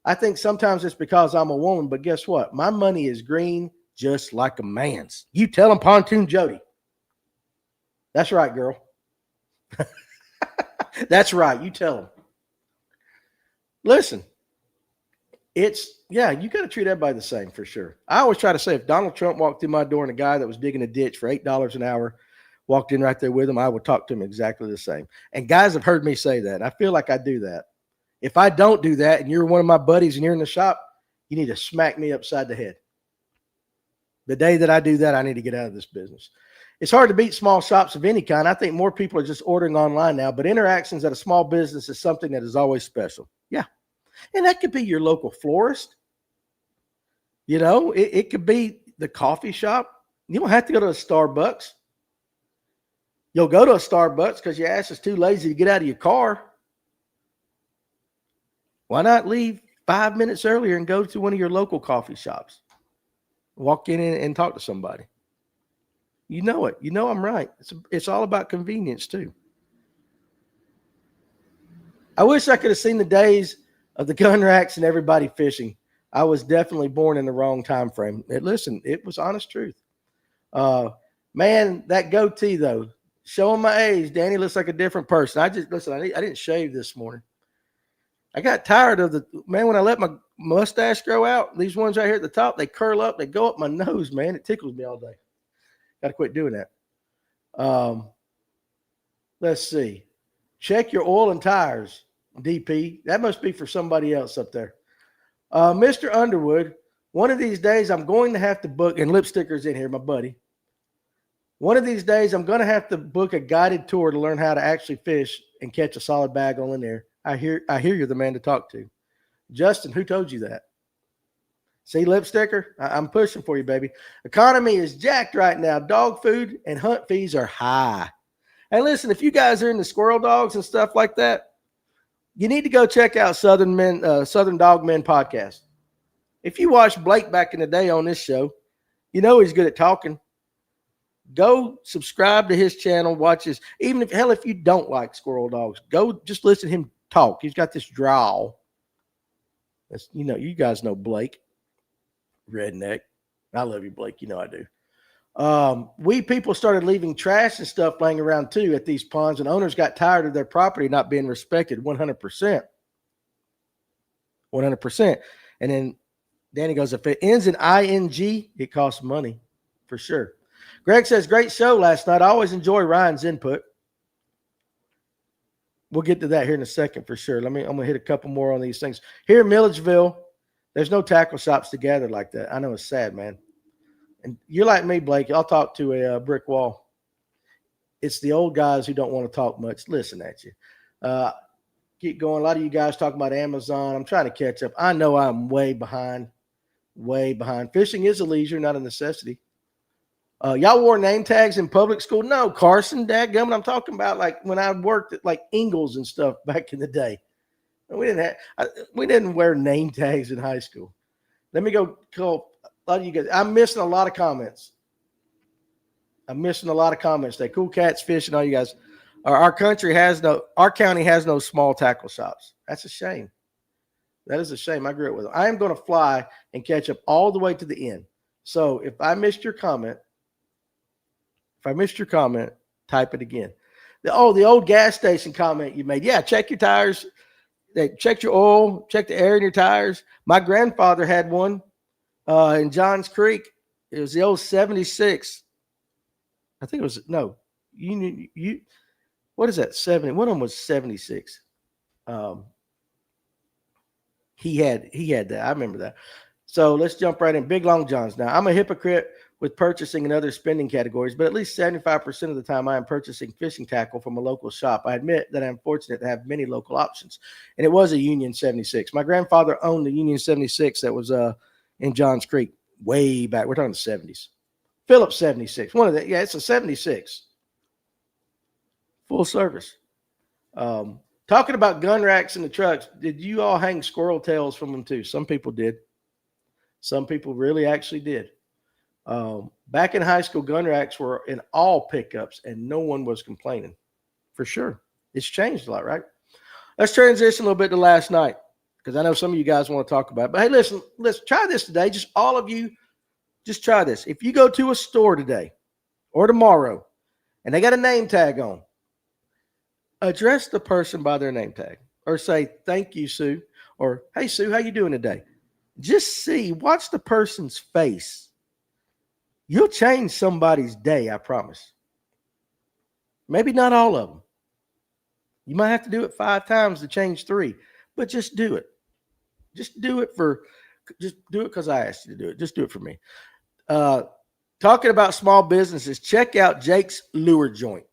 I think sometimes it's because I'm a woman, but guess what? My money is green just like a man's. You tell him, Pontoon Jody. That's right, girl. That's right. You tell him. Listen, you got to treat everybody the same for sure. I always try to say if Donald Trump walked through my door and a guy that was digging a ditch for $8 an hour walked in right there with him, I would talk to him exactly the same. And guys have heard me say that. I feel like I do that. If I don't do that and you're one of my buddies and you're in the shop, you need to smack me upside the head. The day that I do that, I need to get out of this business. It's hard to beat small shops of any kind. I think more people are just ordering online now, but interactions at a small business is something that is always special. Yeah. And that could be your local florist. It could be the coffee shop. You don't have to go to a Starbucks. You'll go to a Starbucks because your ass is too lazy to get out of your car. Why not leave 5 minutes earlier and go to one of your local coffee shops? Walk in and talk to somebody. You know it. You know I'm right. It's all about convenience too. I wish I could have seen the days of the gun racks and everybody fishing. I was definitely born in the wrong time frame. Listen, it was honest truth. Man, that goatee though, showing my age, Danny looks like a different person. I didn't shave this morning. I got tired of when I let my mustache grow out, these ones right here at the top, they curl up, they go up my nose, man. It tickles me all day. Got to quit doing that. Let's see. Check your oil and tires, DP. That must be for somebody else up there. Mr. Underwood, one of these days I'm going to have to book, and Lipsticker's in here, my buddy. One of these days I'm going to have to book a guided tour to learn how to actually fish and catch a solid bag on in there. I hear you're the man to talk to. Justin, who told you that? See, Lipsticker? I'm pushing for you, baby. Economy is jacked right now. Dog food and hunt fees are high. And listen, if you guys are into squirrel dogs and stuff like that, you need to go check out Southern Dog Men Podcast. If you watched Blake back in the day on this show, you know he's good at talking. Go subscribe to his channel. Watch his. Even if you don't like squirrel dogs, go just listen to him talk. He's got this drawl. You guys know Blake, redneck. I love you, Blake. You know I do. We people started leaving trash and stuff laying around too at these ponds, and owners got tired of their property not being respected. 100%. 100%. And then Danny goes, if it ends in ing, it costs money for sure. Greg says, great show last night. I always enjoy Ryan's input. We'll get to that here in a second for sure. I'm going to hit a couple more on these things. Here in Milledgeville, there's no tackle shops together like that. I know it's sad, man. And you're like me, Blake. I'll talk to a brick wall. It's the old guys who don't want to talk much. Listen at you. Keep going. A lot of you guys talking about Amazon. I'm trying to catch up. I know I'm way behind. Way behind. Fishing is a leisure, not a necessity. Y'all wore name tags in public school? No, Carson, dadgummit. I'm talking about like when I worked at like Ingalls and stuff back in the day. We didn't wear name tags in high school. Let me go call a lot of you guys. I'm missing a lot of comments. They cool cats fishing. All you guys. Our county has no small tackle shops. That's a shame. That is a shame. I grew up with them. I am going to fly and catch up all the way to the end. So if I missed your comment, type it again. The old gas station comment you made. Yeah, check your tires. Check your oil. Check the air in your tires. My grandfather had one in Johns Creek. It was the old 76. I think it was you. What is that? 70. One of them was 76. He had that. I remember that. So let's jump right in. Big Long Johns. Now, I'm a hypocrite with purchasing in other spending categories, but at least 75% of the time I am purchasing fishing tackle from a local shop. I admit that I'm fortunate to have many local options. And it was a Union 76. My grandfather owned the Union 76 that was in Johns Creek way back. We're talking the 70s. Phillips 76. It's a 76. Full service. Talking about gun racks in the trucks, did you all hang squirrel tails from them too? Some people did. Some people really actually did. Back in high school, gun racks were in all pickups and no one was complaining. For sure. It's changed a lot, right? Let's transition a little bit to last night because I know some of you guys want to talk about it. But hey, listen, let's try this today. Just all of you, just try this. If you go to a store today or tomorrow and they got a name tag on, address the person by their name tag or say, thank you, Sue, or hey, Sue, how you doing today? Just watch the person's face. You'll change somebody's day, I promise. Maybe not all of them. You might have to do it 5 times to change 3, but just do it. Just do it because I asked you to do it. Just do it for me. Talking about small businesses, check out Jake's Lure Joint.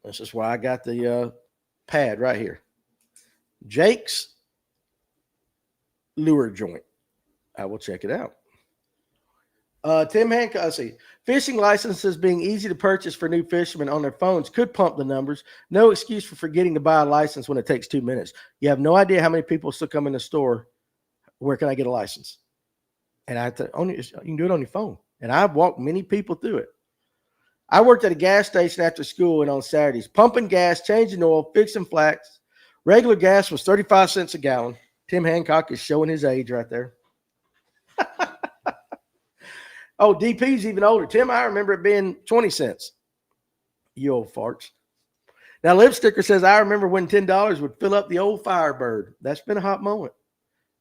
This is why I got the pad right here. Jake's Lure Joint. I will check it out. Tim Hancock, let's see. Fishing licenses being easy to purchase for new fishermen on their phones could pump the numbers. No excuse for forgetting to buy a license when it takes 2 minutes. You have no idea how many people still come in the store. Where can I get a license? And you can do it on your phone. And I've walked many people through it. I worked at a gas station after school and on Saturdays, pumping gas, changing oil, fixing flats. Regular gas was 35 cents a gallon. Tim Hancock is showing his age right there. Oh, DP's even older. Tim, I remember it being 20 cents. You old farts. Now, Lipsticker says, I remember when $10 would fill up the old Firebird. That's been a hot moment.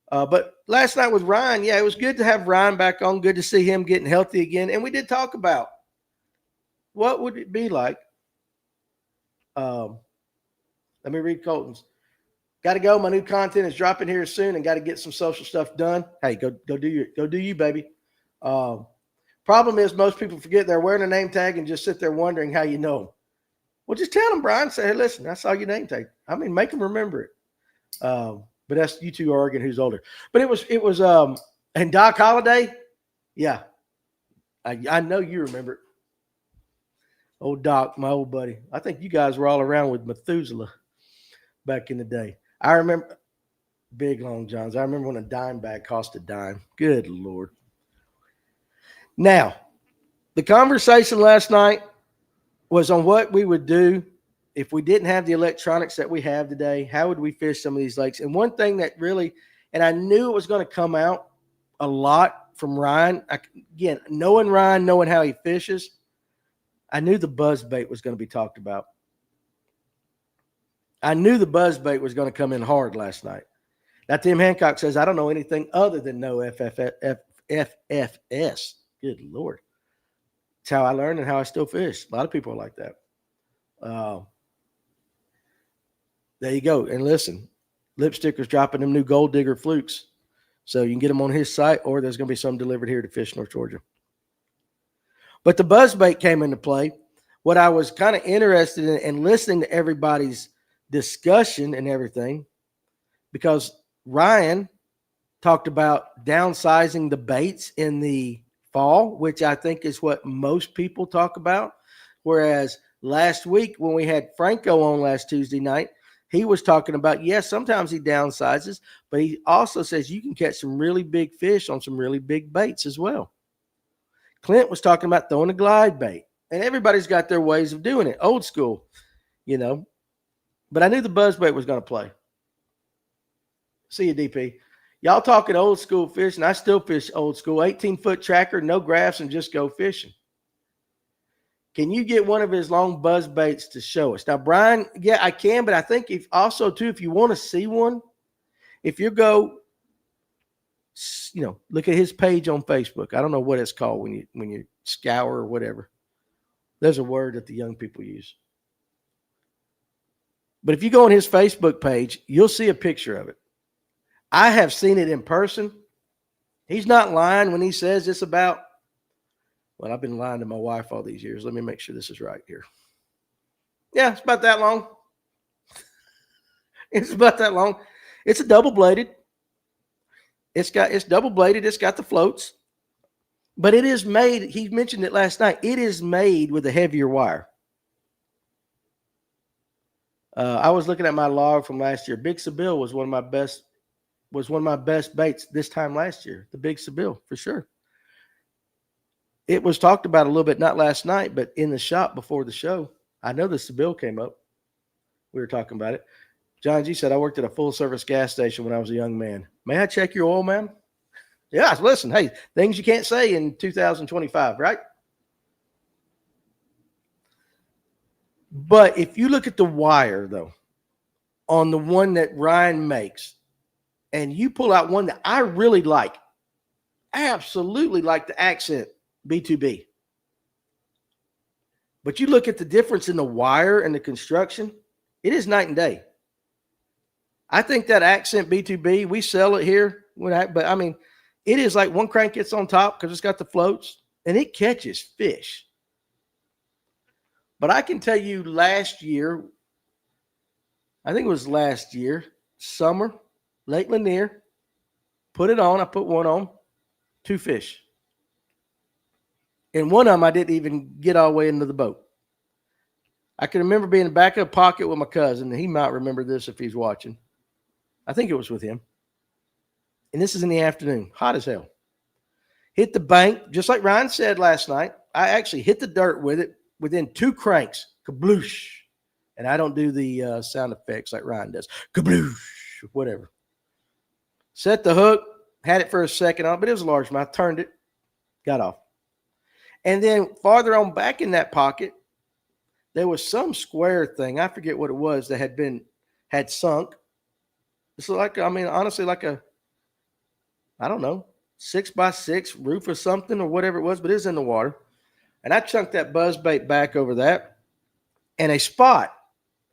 But last night with Ryan, yeah, it was good to have Ryan back on. Good to see him getting healthy again. And we did talk about what would it be like. Let me read Colton's. Got to go. My new content is dropping here soon and got to get some social stuff done. Hey, go do you, baby. Problem is most people forget they're wearing a name tag and just sit there wondering how you know them. Well, just tell them, Brian. Say, hey, listen, I saw your name tag. I mean, make them remember it. But that's you two Oregon who's older. But it was and Doc Holliday. Yeah. I know you remember it. Old Doc, my old buddy. I think you guys were all around with Methuselah back in the day. I remember Big Long Johns. I remember when a dime bag cost a dime. Good Lord. Now, the conversation last night was on what we would do if we didn't have the electronics that we have today. How would we fish some of these lakes? And one thing that really, and I knew it was going to come out a lot from Ryan. Again, knowing Ryan, knowing how he fishes, I knew the buzz bait was going to be talked about. I knew the buzz bait was going to come in hard last night. Now, Tim Hancock says, I don't know anything other than no FFS. Good Lord. It's how I learned and how I still fish. A lot of people are like that. There you go. And listen, Lipsticker's dropping them new Gold Digger flukes. So you can get them on his site, or there's going to be some delivered here to Fish North Georgia. But the buzzbait came into play. What I was kind of interested in and listening to everybody's discussion and everything, because Ryan talked about downsizing the baits in the fall, which I think is what most people talk about. Whereas last week when we had Franco on last Tuesday night, he was talking about, yes, sometimes he downsizes, but he also says you can catch some really big fish on some really big baits as well. Clint was talking about throwing a glide bait, and everybody's got their ways of doing it, old school, But I knew the buzzbait was going to play. See you, DP. Y'all talking old school fishing. I still fish old school, 18-foot tracker, no graphs, and just go fishing. Can you get one of his long buzz baits to show us? Now, Brian, yeah, I can, but I think if you want to see one, if you go, look at his page on Facebook. I don't know what it's called when you scour or whatever. There's a word that the young people use. But if you go on his Facebook page, you'll see a picture of it. I have seen it in person. He's not lying when he says it's about, well, I've been lying to my wife all these years. Let me make sure this is right here. Yeah, it's about that long. It's about that long. It's a double-bladed. It's double-bladed. It's got the floats. But it is made, he mentioned it last night, it is made with a heavier wire. I was looking at my log from last year. Big Seville was one of my best baits this time last year. The Big Seville, for sure. It was talked about a little bit, not last night, but in the shop before the show. I know the Seville came up. We were talking about it. John G said, I worked at a full-service gas station when I was a young man. May I check your oil, ma'am? Yeah, listen, hey, things you can't say in 2025, right? But if you look at the wire, though, on the one that Ryan makes, and you pull out one that I really like, I absolutely like the Accent B2B. But you look at the difference in the wire and the construction, it is night and day. I think that Accent B2B, we sell it here, but I mean, it is like one crank gets on top because it's got the floats, and it catches fish. But I can tell you last year, I think it was last year, summer, Lake Lanier, put it on. I put one on, 2 fish. And one of them, I didn't even get all the way into the boat. I can remember being in the back of a pocket with my cousin, and he might remember this if he's watching. I think it was with him. And this is in the afternoon, hot as hell. Hit the bank, just like Ryan said last night. I actually hit the dirt with it within 2 cranks, kabloosh. And I don't do the sound effects like Ryan does. Kabloosh, whatever. Set the hook, had it for a second on, but it was a largemouth. Turned it, got off. And then farther on back in that pocket, there was some square thing. I forget what it was that had sunk. It's like, I mean, honestly, like a, I don't know, 6x6 roof or something or whatever it was, but it was in the water. And I chunked that buzzbait back over that. And a spot,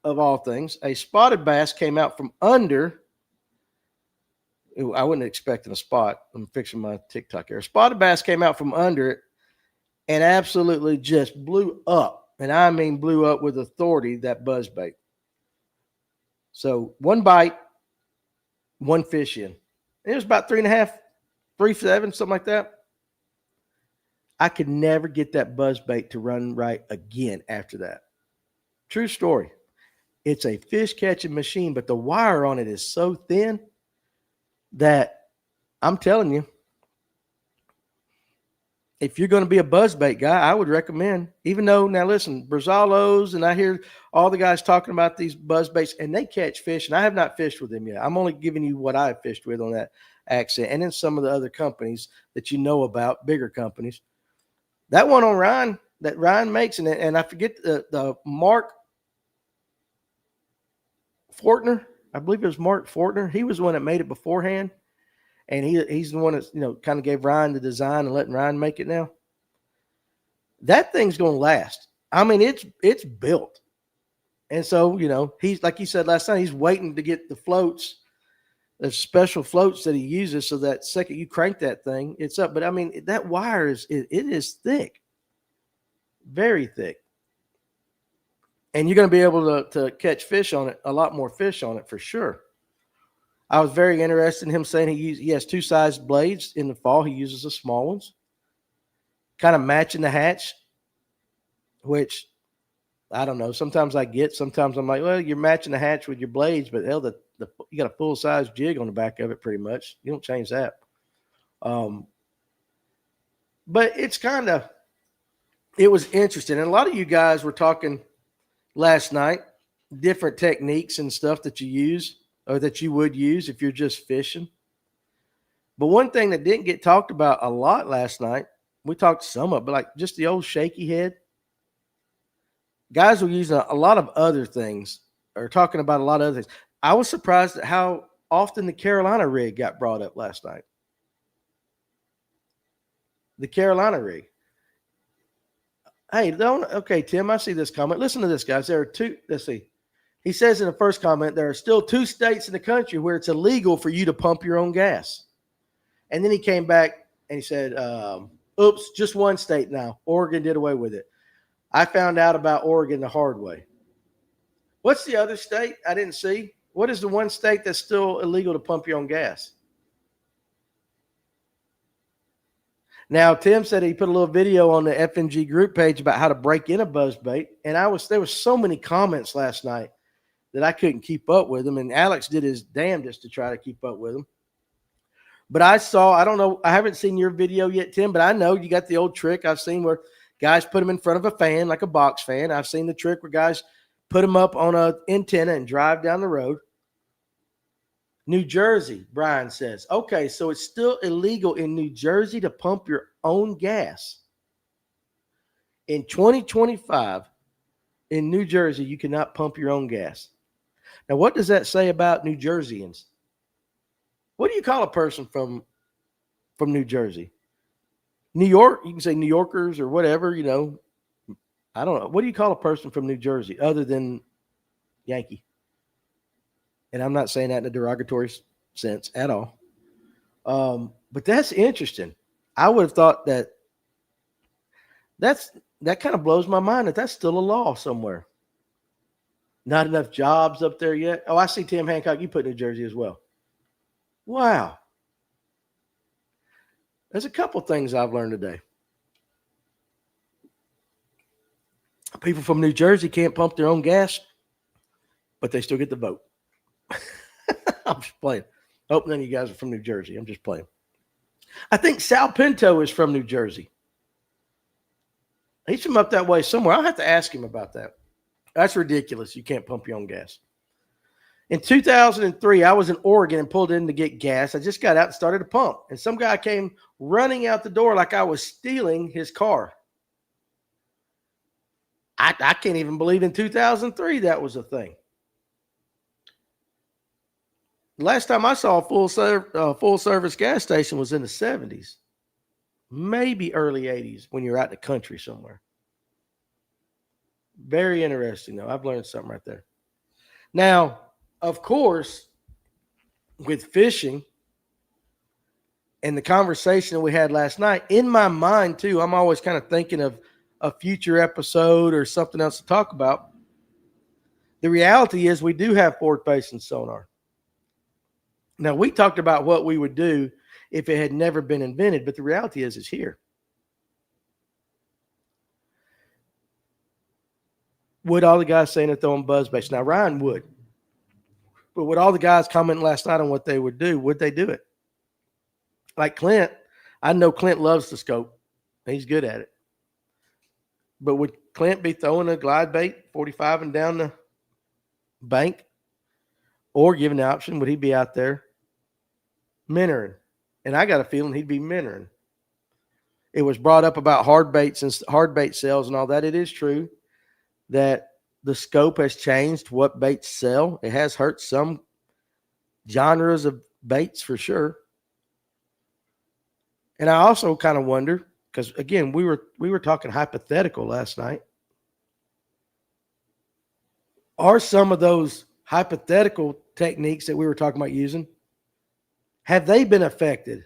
of all things, a spotted bass came out from under. I wasn't expecting a spot. I'm fixing my TikTok here. A spotted bass came out from under it and absolutely just blew up. And I mean blew up with authority, that buzzbait. So 1 bite, 1 fish in. It was about 3.5, 3.7, something like that. I could never get that buzzbait to run right again after that. True story. It's a fish catching machine, but the wire on it is so thin that I'm telling you, if you're going to be a buzzbait guy, I would recommend, even though, now listen, Brazzalos, and I hear all the guys talking about these buzzbaits, and they catch fish, and I have not fished with them yet. I'm only giving you what I've fished with on that Accent, and then some of the other companies that you know about, bigger companies. That one on Ryan, that Ryan makes, and I forget the Mark Fortner. I believe it was Mark Fortner. He was the one that made it beforehand. And he's the one that, kind of gave Ryan the design and letting Ryan make it now. that thing's going to last. I mean, it's built. And so, he's like you said last night, he's waiting to get the floats, the special floats that he uses, so that second you crank that thing, it's up. But I mean, that wire it is thick, very thick. And you're going to be able to catch fish on it, a lot more fish on it for sure. I was very interested in him saying he has two sized blades. In the fall, he uses the small ones, kind of matching the hatch, which I don't know. Sometimes sometimes I'm like, well, you're matching the hatch with your blades, but hell, you got a full size jig on the back of it pretty much. You don't change that. But it was interesting. And a lot of you guys were talking last night, different techniques and stuff that you use or that you would use if you're just fishing. But one thing that didn't get talked about a lot last night, we talked some of it, but like just the old shaky head. Guys were using a lot of other things or talking about a lot of other things. I was surprised at how often the Carolina rig got brought up last night. The Carolina rig. Hey, okay, Tim, I see this comment. Listen to this, guys. There are two. Let's see. He says in the first comment, there are still 2 states in the country where it's illegal for you to pump your own gas. And then he came back and he said, oops, just 1 state now. Oregon did away with it. I found out about Oregon the hard way. What's the other state I didn't see? What is the 1 state that's still illegal to pump your own gas? Now, Tim said he put a little video on the FNG group page about how to break in a buzzbait. And there was so many comments last night that I couldn't keep up with them. And Alex did his damnedest to try to keep up with them. But I don't know, I haven't seen your video yet, Tim, but I know you got the old trick I've seen where guys put them in front of a fan, like a box fan. I've seen the trick where guys put them up on an antenna and drive down the road. New Jersey, Brian says. Okay, so it's still illegal in New Jersey to pump your own gas. In 2025, in New Jersey, you cannot pump your own gas. Now, what does that say about New Jerseyans? What do you call a person from New Jersey? New York, you can say New Yorkers or whatever, I don't know. What do you call a person from New Jersey other than Yankee? And I'm not saying that in a derogatory sense at all. But that's interesting. I would have thought that kind of blows my mind that that's still a law somewhere. Not enough jobs up there yet. Oh, I see Tim Hancock. You put New Jersey as well. Wow. There's a couple things I've learned today. People from New Jersey can't pump their own gas, but they still get the vote. I'm just playing. Hope none of you guys are from New Jersey. I'm just playing. I think Sal Pinto is from New Jersey. He's from up that way somewhere. I'll have to ask him about that. That's ridiculous. You can't pump your own gas. In 2003, I was in Oregon and pulled in to get gas. I just got out and started to pump. And some guy came running out the door like I was stealing his car. I can't even believe in 2003 that was a thing. Last time I saw a full service gas station was in the 70s, maybe early 80s when you're out in the country somewhere. Very interesting, though. I've learned something right there. Now, of course, with fishing and the conversation that we had last night, in my mind, too, I'm always kind of thinking of a future episode or something else to talk about. The reality is we do have forward-facing sonar. Now, we talked about what we would do if it had never been invented, but the reality is it's here. Would all the guys saying they're throwing buzzbaits? Now, Ryan would. But would all the guys commenting last night on what they would do, would they do it? Like Clint, I know Clint loves the scope. He's good at it. But would Clint be throwing a glide bait 45 and down the bank? Or given the option, would he be out there minoring? And I got a feeling he'd be minoring. It was brought up about hard baits and hard bait sales and all that. It is true that the scope has changed what baits sell. It has hurt some genres of baits for sure. And I also kind of wonder because again, we were talking hypothetical last night. Are some of those hypothetical techniques that we were talking about using, have they been affected?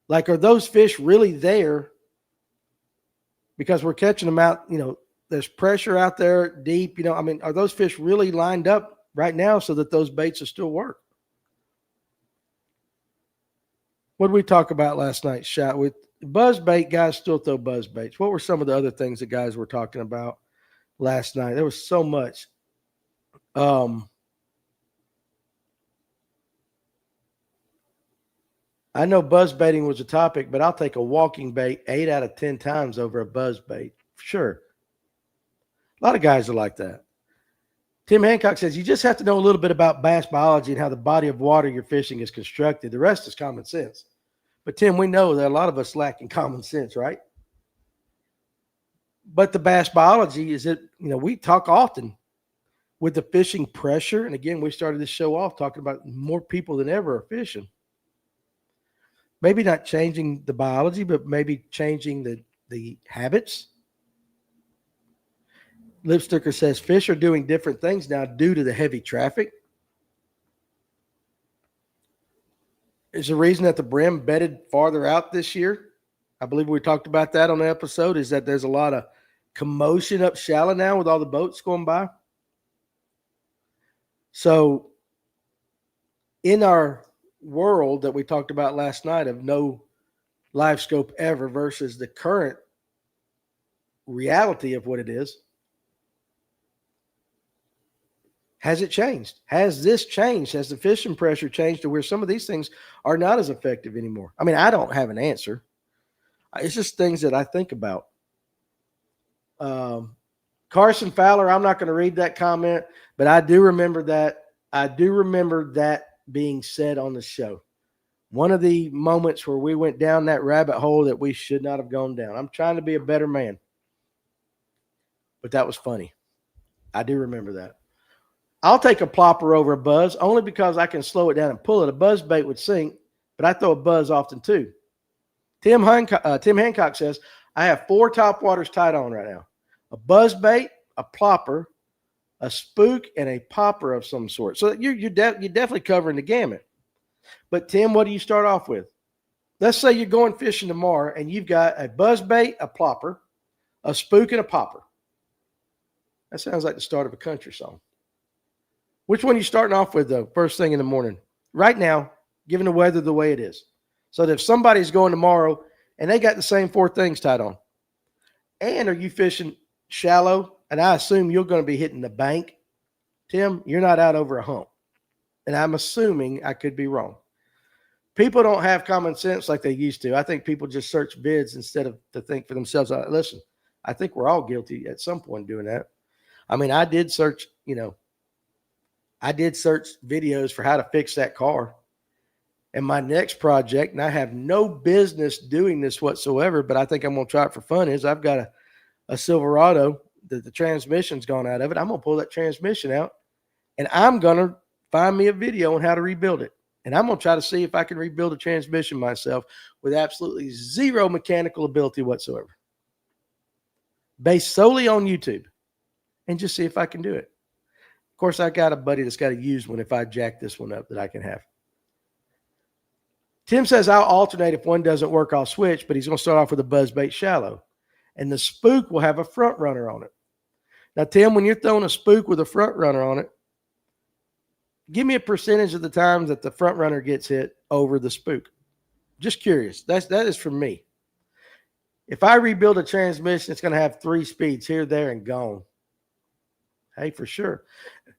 Like, are those fish really there because we're catching them out, there's pressure out there deep, are those fish really lined up right now so that those baits will still work? What did we talk about last night, shot with buzz bait? Guys still throw buzz baits. What were some of the other things that guys were talking about last night? There was so much. I know buzz baiting was a topic, but I'll take a walking bait 8 out of 10 times over a buzz bait. For sure. A lot of guys are like that. Tim Hancock says, you just have to know a little bit about bass biology and how the body of water you're fishing is constructed. The rest is common sense. But Tim, we know that a lot of us lack in common sense, right? But the bass biology is that, we talk often with the fishing pressure. And again, we started this show off talking about more people than ever are fishing. Maybe not changing the biology, but maybe changing the habits. Lipsticker says fish are doing different things now due to the heavy traffic. Is the reason that the brim bedded farther out this year? I believe we talked about that on the episode, is that there's a lot of commotion up shallow now with all the boats going by. So in our world that we talked about last night of no live scope ever versus the current reality of what it is, has it changed? Has this changed? Has the fishing pressure changed to where some of these things are not as effective anymore? I mean, I don't have an answer. It's just things that I think about. Carson Fowler, I'm not going to read that comment, but I do remember that. I do remember that being said on the show. One of the moments where we went down that rabbit hole that we should not have gone down. I'm trying to be a better man. But that was funny. I do remember that. I'll take a plopper over a buzz only because I can slow it down and pull it. A buzz bait would sink, but I throw a buzz often too. Tim Hancock says, I have 4 top waters tied on right now. A buzz bait, a plopper, a spook, and a popper of some sort. So you're definitely covering the gamut. But Tim, what do you start off with? Let's say you're going fishing tomorrow and you've got a buzz bait, a plopper, a spook, and a popper. That sounds like the start of a country song. Which one are you starting off with, though, first thing in the morning? Right now, given the weather the way it is. So that if somebody's going tomorrow and they got the same 4 things tied on, and are you fishing shallow, and I assume you're going to be hitting the bank, Tim, you're not out over a hump. And I'm assuming, I could be wrong. People don't have common sense like they used to. I think people just search vids instead of to think for themselves. Listen, I think we're all guilty at some point doing that. I mean, I did search videos for how to fix that car. And my next project, and I have no business doing this whatsoever, but I think I'm going to try it for fun, is I've got a Silverado that the transmission's gone out of it. I'm going to pull that transmission out, and I'm going to find me a video on how to rebuild it. And I'm going to try to see if I can rebuild a transmission myself with absolutely zero mechanical ability whatsoever, based solely on YouTube, and just see if I can do it. Of course, I got a buddy that's got a used one if I jack this one up that I can have. Tim says, I'll alternate. If one doesn't work, I'll switch, but he's going to start off with a buzzbait shallow. And the spook will have a front runner on it. Now, Tim, when you're throwing a spook with a front runner on it, give me a percentage of the times that the front runner gets hit over the spook. Just curious. That is from me. If I rebuild a transmission, it's going to have 3 speeds, here, there, and gone. Hey, for sure.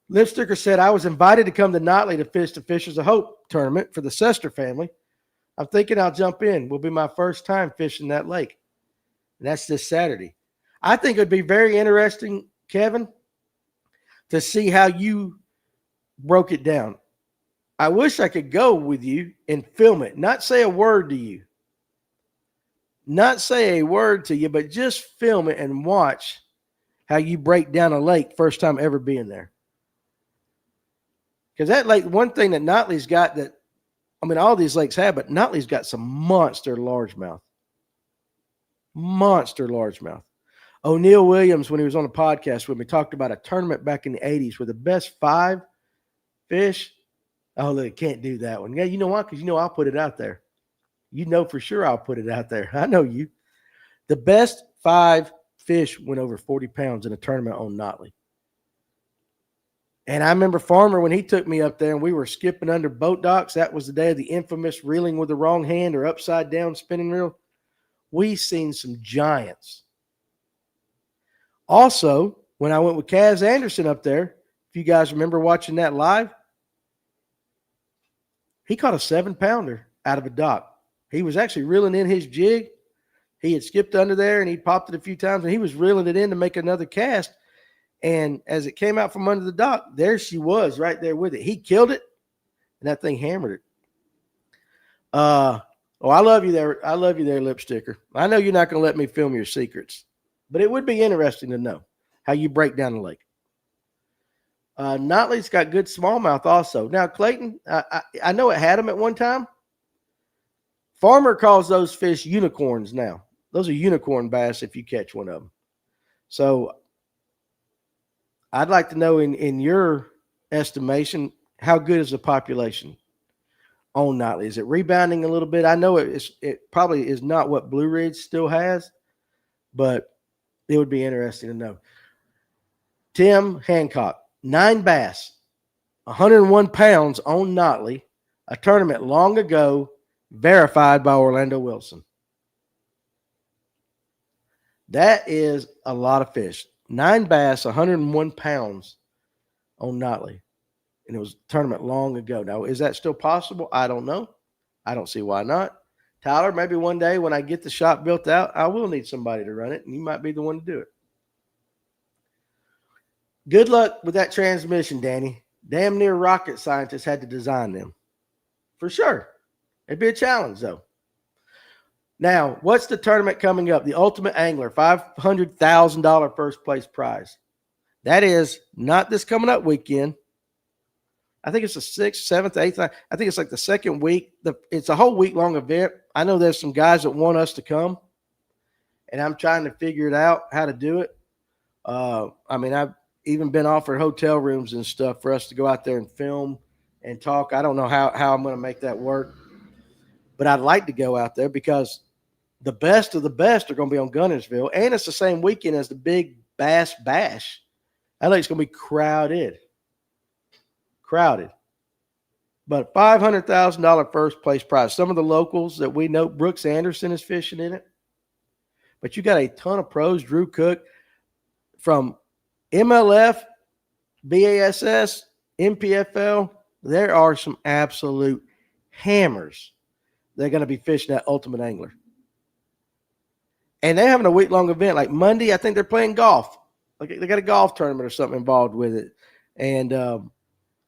Lipsticker said, I was invited to come to Notley to fish the Fishers of Hope tournament for the Sester family. I'm thinking I'll jump in. Will be my first time fishing that lake. And that's this Saturday. I think it would be very interesting, Kevin, to see how you broke it down. I wish I could go with you and film it. Not say a word to you. Not say a word to you, but just film it and watch how you break down a lake first time ever being there. Because that lake, one thing that Notley's got that, I mean, all these lakes have, but Notley's got some monster largemouth. Monster largemouth. O'Neal Williams, when he was on the podcast with me, talked about a tournament back in the 80s where the best 5 fish. Oh, look, can't do that one. Yeah, you know why? Because I'll put it out there. You know for sure I'll put it out there. I know you. The best 5 fish went over 40 pounds in a tournament on Notley. And I remember Farmer when he took me up there and we were skipping under boat docks. That was the day of the infamous reeling with the wrong hand or upside down spinning reel. We seen some giants. Also, when I went with Kaz Anderson up there, if you guys remember watching that live, he caught a 7-pounder out of a dock. He was actually reeling in his jig. He had skipped under there and he popped it a few times and he was reeling it in to make another cast. And as it came out from under the dock, there she was right there with it. He killed it and that thing hammered it. I love you there. I love you there, Lipsticker. I know you're not going to let me film your secrets, but it would be interesting to know how you break down the lake. Notley's got good smallmouth also. Now, Clayton, I know it had them at one time. Farmer calls those fish unicorns now. Those are unicorn bass if you catch one of them. So I'd like to know in your estimation, how good is the population on Notley? Is it rebounding a little bit? I know it probably is not what Blue Ridge still has, but it would be interesting to know. Tim Hancock, 9 bass, 101 pounds on Notley, a tournament long ago, verified by Orlando Wilson. That is a lot of fish. 9 bass, 101 pounds on Notley. And it was a tournament long ago. Now, is that still possible? I don't know. I don't see why not. Tyler, maybe one day when I get the shop built out, I will need somebody to run it, and you might be the one to do it. Good luck with that transmission, Danny. Damn near rocket scientists had to design them. For sure. It'd be a challenge, though. Now, what's the tournament coming up? The Ultimate Angler, $500,000 first place prize. That is not this coming up weekend. I think it's the 6th, 7th, 8th. I think it's like the second week. It's a whole week-long event. I know there's some guys that want us to come, and I'm trying to figure it out how to do it. I've even been offered hotel rooms and stuff for us to go out there and film and talk. I don't know how I'm going to make that work, but I'd like to go out there because the best of the best are going to be on Gunnersville, and it's the same weekend as the big Bass Bash. I think it's going to be crowded. But $500,000 first place prize. Some of the locals that we know, Brooks Anderson is fishing in it. But you got a ton of pros. Drew Cook from MLF, BASS, MPFL. There are some absolute hammers. They're going to be fishing that Ultimate Angler. And they're having a week-long event. Like Monday, I think they're playing golf. Like they got a golf tournament or something involved with it. And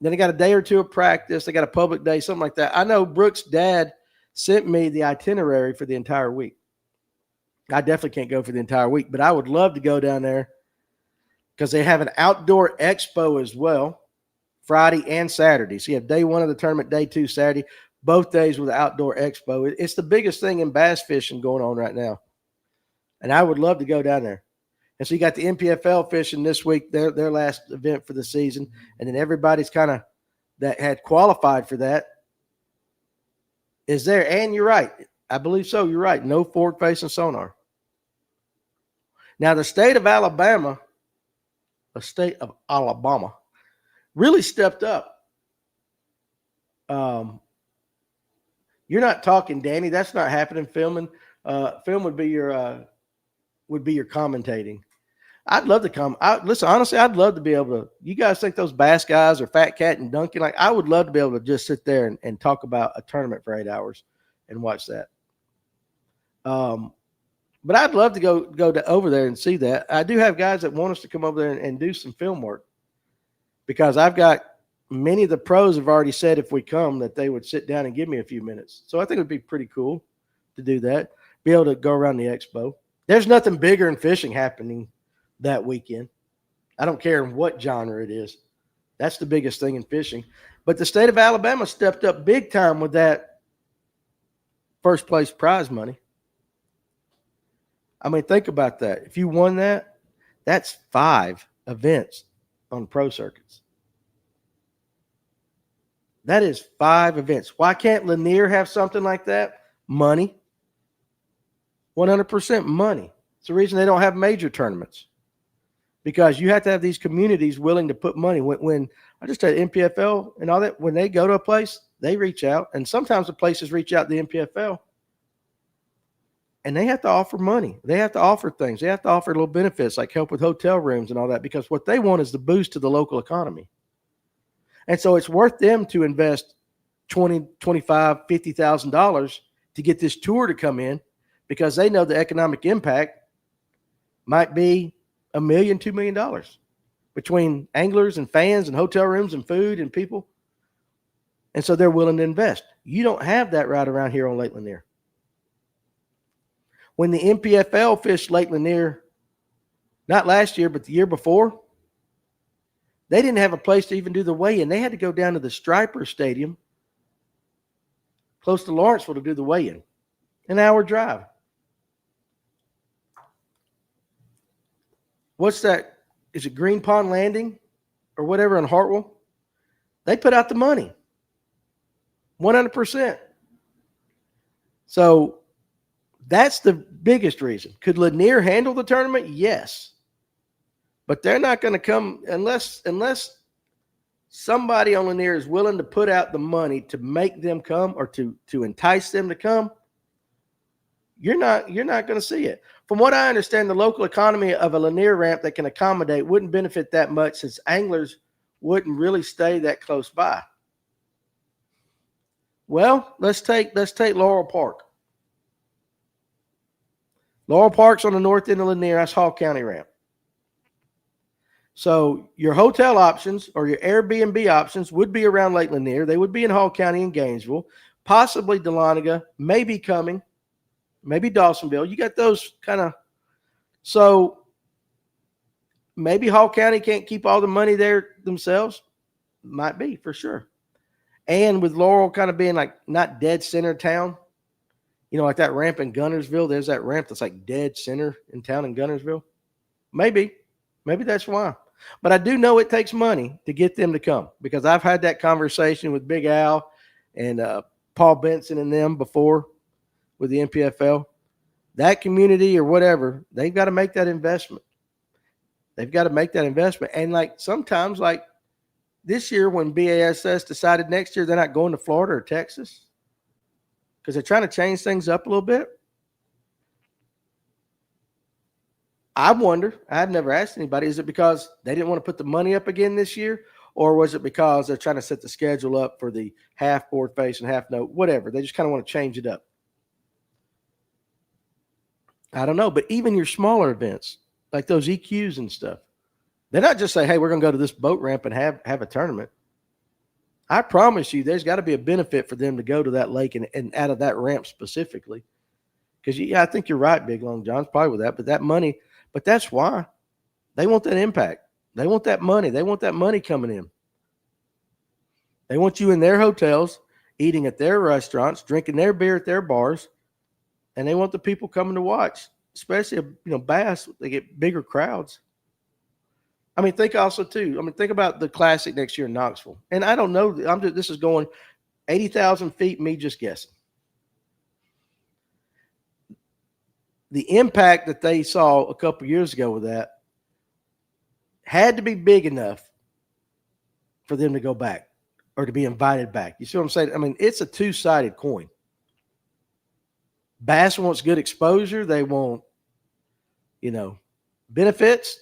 then they got a day or two of practice. They got a public day, something like that. I know Brooks' dad sent me the itinerary for the entire week. I definitely can't go for the entire week, but I would love to go down there because they have an outdoor expo as well, Friday and Saturday. So you have day 1 of the tournament, day 2 Saturday, both days with the outdoor expo. It's the biggest thing in bass fishing going on right now. And I would love to go down there. And so you got the MPFL fishing this week, their last event for the season. And then everybody's kind of that had qualified for that is there. And you're right. I believe so. You're right. No forward-facing sonar. Now, the state of Alabama really stepped up. You're not talking, Danny. That's not happening. Film would be your commentating. I'd love to come. Listen, honestly, I'd love to be able to. You guys think those bass guys are Fat Cat and Duncan? Like, I would love to be able to just sit there and talk about a tournament for 8 hours and watch that. But I'd love to go over there and see that. I do have guys that want us to come over there and do some film work because I've got many of the pros have already said if we come that they would sit down and give me a few minutes. So I think it would be pretty cool to do that, be able to go around the expo. There's nothing bigger in fishing happening that weekend. I don't care what genre it is. That's the biggest thing in fishing. But the state of Alabama stepped up big time with that first place prize money. I mean, think about that. If you won that, that's 5 events on pro circuits. That is 5 events. Why can't Lanier have something like that? Money. 100% money. It's the reason they don't have major tournaments, because you have to have these communities willing to put money. When I just said NPFL and all that, when they go to a place, they reach out, and sometimes the places reach out to the NPFL, and they have to offer money. They have to offer things. They have to offer little benefits like help with hotel rooms and all that, because what they want is the boost to the local economy. And so it's worth them to invest $20, $25, $50,000 to get this tour to come in, because they know the economic impact might be $1 million, $2 million between anglers and fans and hotel rooms and food and people. And so they're willing to invest. You don't have that right around here on Lake Lanier. When the NPFL fished Lake Lanier, not last year, but the year before, they didn't have a place to even do the weigh-in. They had to go down to the Striper Stadium close to Lawrenceville to do the weigh-in. An hour drive. What's that? Is it Green Pond Landing or whatever in Hartwell? They put out the money. 100%. So that's the biggest reason. Could Lanier handle the tournament? Yes. But they're not going to come unless somebody on Lanier is willing to put out the money to make them come, or to entice them to come. You're not going to see it. From what I understand, the local economy of a Lanier ramp that can accommodate wouldn't benefit that much, since anglers wouldn't really stay that close by. Well, let's take Laurel Park. Laurel Park's on the north end of Lanier. That's Hall County ramp. So your hotel options or your Airbnb options would be around Lake Lanier. They would be in Hall County and Gainesville, possibly Dahlonega, maybe Cumming, maybe Dawsonville. You got those kind of. So maybe Hall County can't keep all the money there themselves. Might be, for sure. And with Laurel kind of being like not dead center town, like that ramp in Gunnersville, there's that ramp that's like dead center in town in Gunnersville. Maybe that's why. But I do know it takes money to get them to come, because I've had that conversation with Big Al and Paul Benson and them before with the NPFL. That community or whatever, they've got to make that investment. And like sometimes, like this year when BASS decided next year they're not going to Florida or Texas because they're trying to change things up a little bit. I wonder, I've never asked anybody, is it because they didn't want to put the money up again this year? Or was it because they're trying to set the schedule up for the half board face and half note, whatever? They just kind of want to change it up. I don't know. But even your smaller events, like those EQs and stuff, they're not just say, hey, we're going to go to this boat ramp and have a tournament. I promise you there's got to be a benefit for them to go to that lake and out of that ramp specifically. Because, yeah, I think you're right, Big Long John's probably with that. But that money, but that's why. They want that impact. They want that money. They want that money coming in. They want you in their hotels, eating at their restaurants, drinking their beer at their bars, and they want the people coming to watch, especially, bass. They get bigger crowds. I mean, think also, too, think about the Classic next year in Knoxville. And I don't know, this is going 80,000 feet, me just guessing. The impact that they saw a couple years ago with that had to be big enough for them to go back or to be invited back. You see what I'm saying? I mean, it's a two-sided coin. Bass wants good exposure. They want, benefits.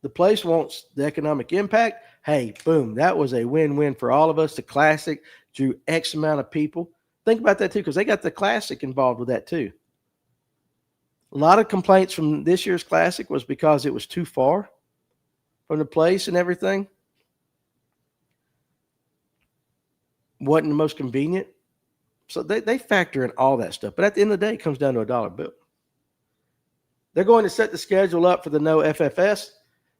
The place wants the economic impact. Hey, boom, that was a win-win for all of us. The Classic drew X amount of people. Think about that, too, because they got the Classic involved with that, too. A lot of complaints from this year's Classic was because it was too far from the place and everything. Wasn't the most convenient. So they factor in all that stuff. But at the end of the day, it comes down to a dollar bill. They're going to set the schedule up for the no FFS.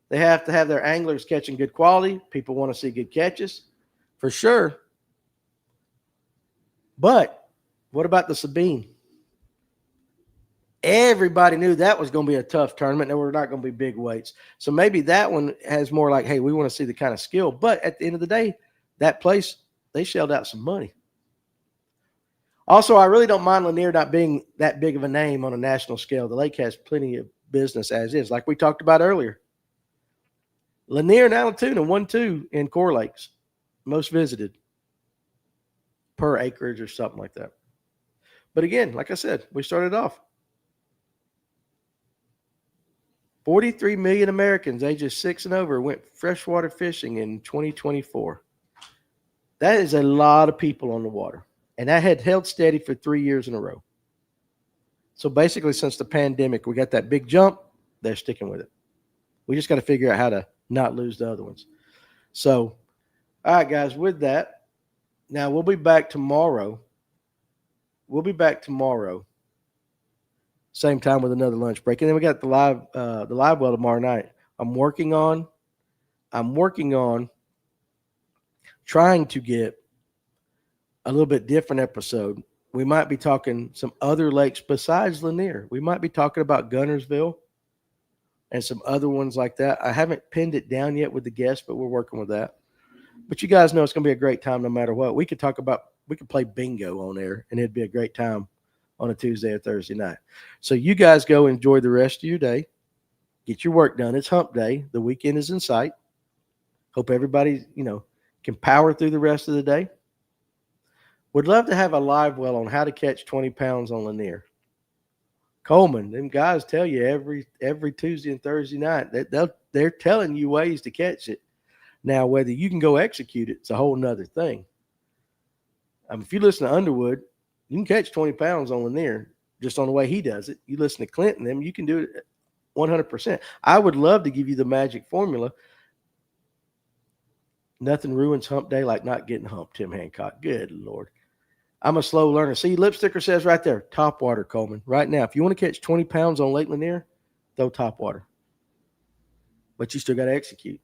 They have to have their anglers catching good quality. People want to see good catches, for sure. But what about the Sabine? Everybody knew that was going to be a tough tournament. There were not going to be big weights. So maybe that one has more like, hey, we want to see the kind of skill. But at the end of the day, that place, they shelled out some money. Also, I really don't mind Lanier not being that big of a name on a national scale. The lake has plenty of business as is, like we talked about earlier. Lanier and Allatoona 1-2 in Core Lakes, most visited per acreage or something like that. But again, like I said, we started off 43 million Americans ages 6 and over went freshwater fishing in 2024. That is a lot of people on the water. And that had held steady for 3 years in a row. So basically, since the pandemic, we got that big jump. They're sticking with it. We just got to figure out how to not lose the other ones. So, all right, guys, with that, now we'll be back tomorrow. Same time with another lunch break. And then we got the Livewell tomorrow night. I'm working on trying to get a little bit different episode. We might be talking some other lakes besides Lanier. We might be talking about Gunnersville and some other ones like that. I haven't pinned it down yet with the guests, but we're working with that. But you guys know it's going to be a great time no matter what. We could play bingo on there, and it'd be a great time on a Tuesday or Thursday night. So you guys go enjoy the rest of your day. Get your work done. It's hump day. The weekend is in sight. Hope everybody, can power through the rest of the day. Would love to have a live well on how to catch 20 pounds on Lanier. Coleman, them guys tell you every Tuesday and Thursday night that they're telling you ways to catch it. Now, whether you can go execute it's a whole nother thing. If you listen to Underwood, you can catch 20 pounds on Lanier just on the way he does it. You listen to Clinton, them, you can do it 100%. I would love to give you the magic formula. Nothing ruins hump day like not getting humped, Tim Hancock. Good Lord. I'm a slow learner. See, lip sticker says right there, top water, Coleman. Right now, if you want to catch 20 pounds on Lake Lanier, throw top water. But you still got to execute.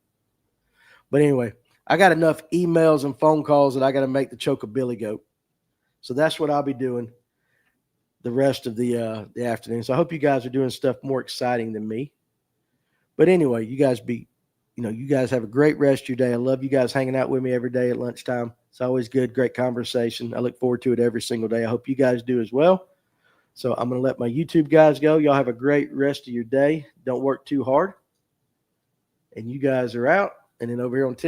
But anyway, I got enough emails and phone calls that I got to make the choke a billy goat. So that's what I'll be doing the rest of the afternoon. So I hope you guys are doing stuff more exciting than me. But anyway, you guys have a great rest of your day. I love you guys hanging out with me every day at lunchtime. It's always good, great conversation. I look forward to it every single day. I hope you guys do as well. So I'm going to let my YouTube guys go. Y'all have a great rest of your day. Don't work too hard. And you guys are out. And then over here on TikTok,